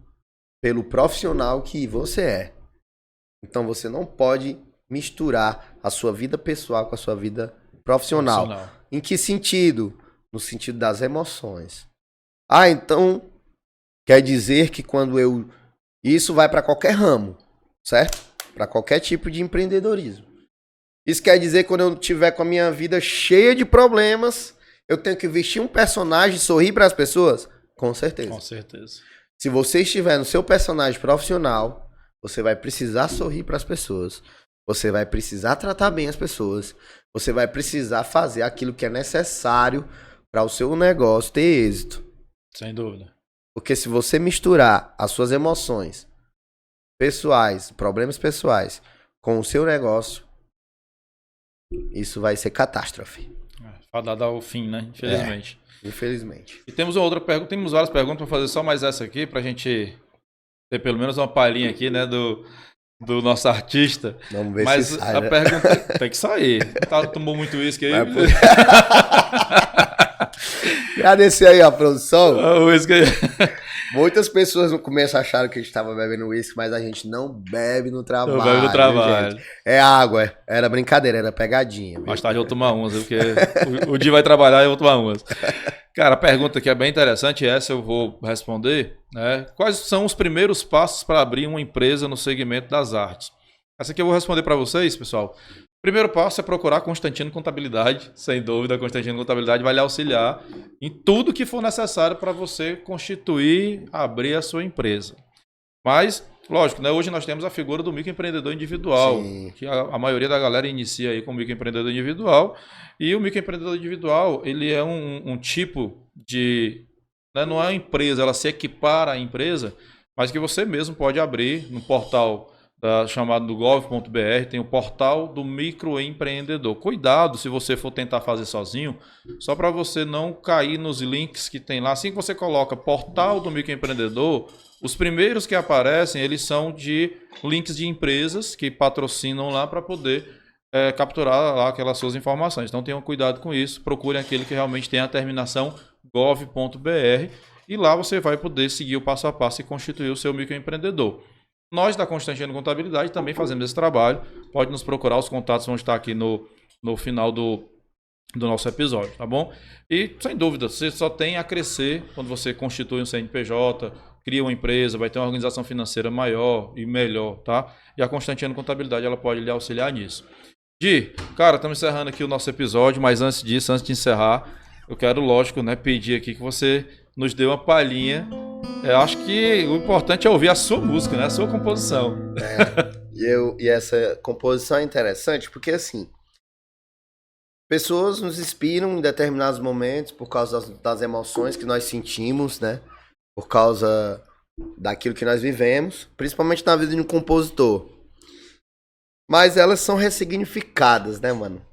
pelo profissional que você é. Então você não pode misturar a sua vida pessoal com a sua vida profissional. Em que sentido? No sentido das emoções. Ah, então quer dizer que quando eu... Isso vai para qualquer ramo, certo? Para qualquer tipo de empreendedorismo. Isso quer dizer que quando eu estiver com a minha vida cheia de problemas, eu tenho que vestir um personagem e sorrir para as pessoas? Com certeza. Com certeza. Se você estiver no seu personagem profissional, você vai precisar sorrir para as pessoas. Você vai precisar tratar bem as pessoas. Você vai precisar fazer aquilo que é necessário para o seu negócio ter êxito. Sem dúvida. Porque se você misturar as suas emoções pessoais, problemas pessoais, com o seu negócio, isso vai ser catástrofe. Fadada ao fim, né? Infelizmente. Infelizmente. E temos uma outra pergunta, temos várias perguntas para fazer, só mais essa aqui, pra gente ter pelo menos uma palhinha aqui, né, do nosso artista. Vamos ver mas se sai, a né? pergunta tem que sair. Tomou muito uísque aí. Agradecer aí a produção. O uísque aí. Muitas pessoas no começo acharam que a gente estava bebendo uísque, mas a gente não bebe no trabalho. Não bebe no trabalho. Gente. É água, era brincadeira, era pegadinha. Mais tarde eu vou tomar umas, porque o dia vai trabalhar e eu vou tomar umas. Cara, a pergunta que é bem interessante, essa eu vou responder, né? Quais são os primeiros passos para abrir uma empresa no segmento das artes? Essa aqui eu vou responder para vocês, pessoal. Primeiro passo é procurar Constantino Contabilidade. Sem dúvida, a Constantino Contabilidade vai lhe auxiliar em tudo que for necessário para você constituir, abrir a sua empresa. Mas, lógico, né? Hoje nós temos a figura do microempreendedor individual, Sim. que a maioria da galera inicia aí com o microempreendedor individual. E o microempreendedor individual, ele é um tipo de... Né, não é uma empresa, ela se equipara à empresa, mas que você mesmo pode abrir no portal chamado do gov.br, tem o portal do microempreendedor. Cuidado se você for tentar fazer sozinho, só para você não cair nos links que tem lá. Assim que você coloca portal do microempreendedor, os primeiros que aparecem, eles são de links de empresas que patrocinam lá para poder capturar lá aquelas suas informações. Então tenham cuidado com isso, procurem aquele que realmente tem a terminação gov.br e lá você vai poder seguir o passo a passo e constituir o seu microempreendedor. Nós da Constantino Contabilidade também fazemos esse trabalho. Pode nos procurar, os contatos vão estar aqui no final do nosso episódio, tá bom? E, sem dúvida, você só tem a crescer quando você constitui um CNPJ, cria uma empresa, vai ter uma organização financeira maior e melhor, tá? E a Constantino Contabilidade, ela pode lhe auxiliar nisso. Di, cara, estamos encerrando aqui o nosso episódio, mas antes disso, antes de encerrar, eu quero, lógico, né, pedir aqui que você nos dê uma palhinha. Eu acho que o importante é ouvir a sua música, né? A sua composição. E essa composição é interessante porque, assim, pessoas nos inspiram em determinados momentos por causa das emoções que nós sentimos, né? Por causa daquilo que nós vivemos, principalmente na vida de um compositor. Mas elas são ressignificadas, né, mano?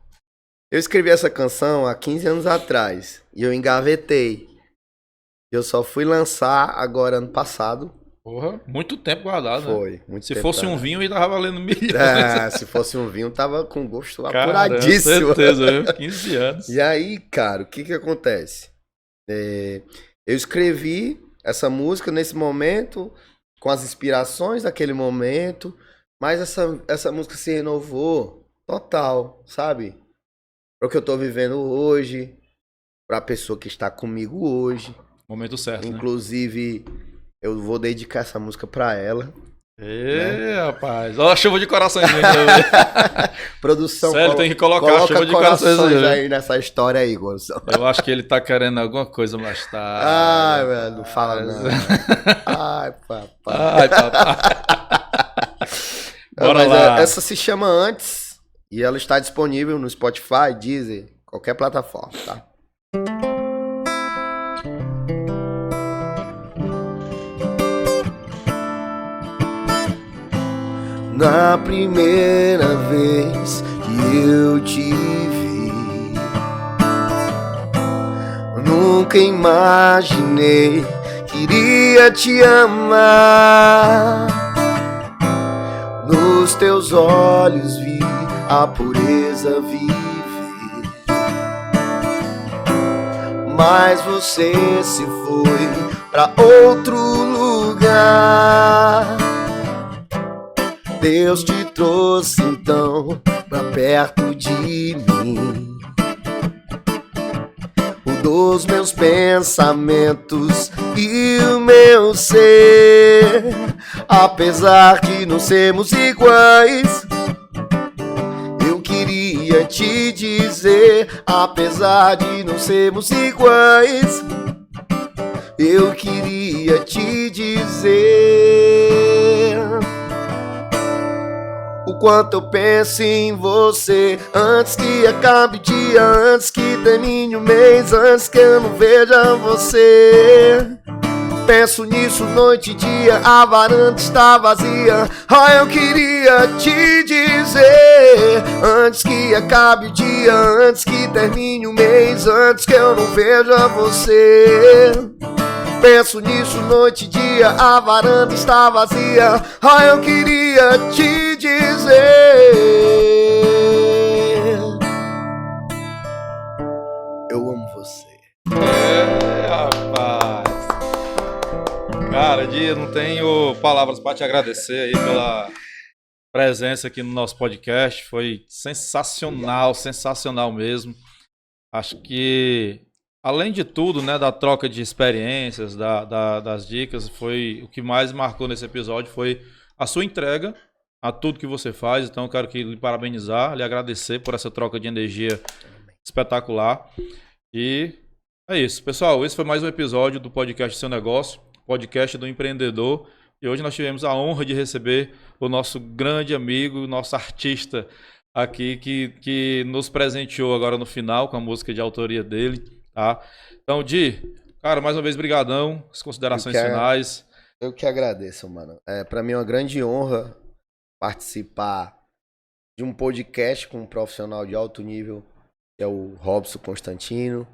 Eu escrevi essa canção há 15 anos atrás e eu engavetei. Eu só fui lançar agora ano passado. Porra, muito tempo guardado, né? Foi, muito Se tempo fosse um guardado. vinho, ele tava valendo milhões. Se fosse um vinho, tava com gosto Cara, apuradíssimo. certeza, viu? 15 anos. E aí, cara, o que acontece? Eu escrevi essa música nesse momento, com as inspirações daquele momento, mas essa música se renovou total, sabe? Para o que eu tô vivendo hoje, para a pessoa que está comigo hoje. Momento certo, né? Inclusive, eu vou dedicar essa música para ela. Rapaz. Olha a chuva de coraçõezinho. Produção, Sério, tem que colocar a chuva de coraçõezinho aí nessa história aí, Gonçalo. Eu acho que ele tá querendo alguma coisa mais tarde. Ai, velho, não fala não. Ai, papai. Ai, papai. Bora lá. Essa se chama Antes e ela está disponível no Spotify, Deezer, qualquer plataforma, tá? Na primeira vez que eu te vi, nunca imaginei que iria te amar. Nos teus olhos vi a pureza viver, mas você se foi pra outro lugar. Deus te trouxe então pra perto de mim. Mudou os meus pensamentos e o meu ser. Apesar de não sermos iguais, eu queria te dizer. Apesar de não sermos iguais, eu queria te dizer o quanto eu penso em você. Antes que acabe o dia, antes que termine o mês, antes que eu não veja você. Penso nisso noite e dia, a varanda está vazia. Eu queria te dizer, antes que acabe o dia, antes que termine o mês, antes que eu não veja você. Penso nisso noite e dia, a varanda está vazia. Eu queria te dizer, eu amo você. Rapaz. Cara, Dia, não tenho palavras para te agradecer aí pela presença aqui no nosso podcast. Foi sensacional, sensacional mesmo. Acho que, além de tudo, né, da troca de experiências, das dicas, foi o que mais marcou nesse episódio foi a sua entrega a tudo que você faz. Então eu quero lhe parabenizar, lhe agradecer por essa troca de energia espetacular. E é isso, pessoal. Esse foi mais um episódio do podcast Seu Negócio, podcast do empreendedor. E hoje nós tivemos a honra de receber o nosso grande amigo, nosso artista aqui, que nos presenteou agora no final com a música de autoria dele. Tá? Então, Di, cara, mais uma vez, brigadão. As considerações finais. Eu que agradeço, mano. Para mim é uma grande honra participar de um podcast com um profissional de alto nível, que é o Robson Constantino.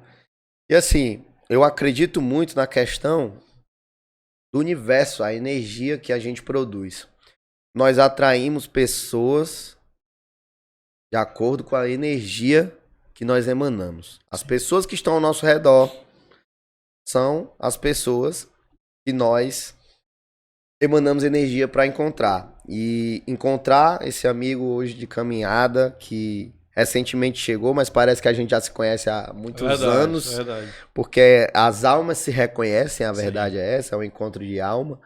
E assim, eu acredito muito na questão do universo, a energia que a gente produz. Nós atraímos pessoas de acordo com a energia que nós emanamos. As pessoas que estão ao nosso redor são as pessoas que nós emanamos energia para encontrar. E encontrar esse amigo hoje de caminhada que recentemente chegou, mas parece que a gente já se conhece há muitos anos. Verdade. Porque as almas se reconhecem, a verdade é essa, é um encontro de alma.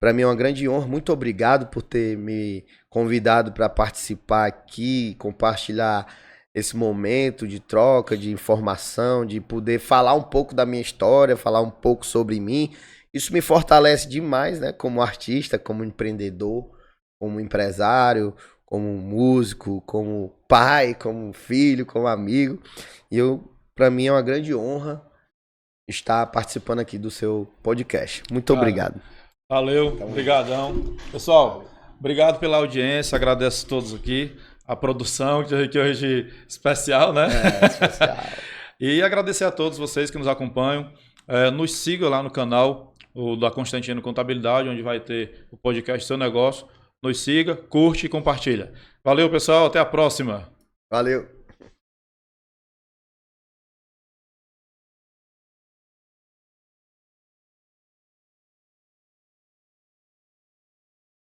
Para mim é uma grande honra. Muito obrigado por ter me convidado para participar aqui, compartilhar esse momento de troca, de informação, de poder falar um pouco da minha história, falar um pouco sobre mim. Isso me fortalece demais, né? Como artista, como empreendedor, como empresário, como músico, como pai, como filho, como amigo. E para mim é uma grande honra estar participando aqui do seu podcast. Muito obrigado. Valeu, obrigadão. Pessoal, obrigado pela audiência, agradeço a todos aqui. A produção, que hoje é especial, né? Especial. E agradecer a todos vocês que nos acompanham. Nos sigam lá no canal da Constantino Contabilidade, onde vai ter o podcast Seu Negócio. Nos siga, curte e compartilha. Valeu, pessoal. Até a próxima. Valeu.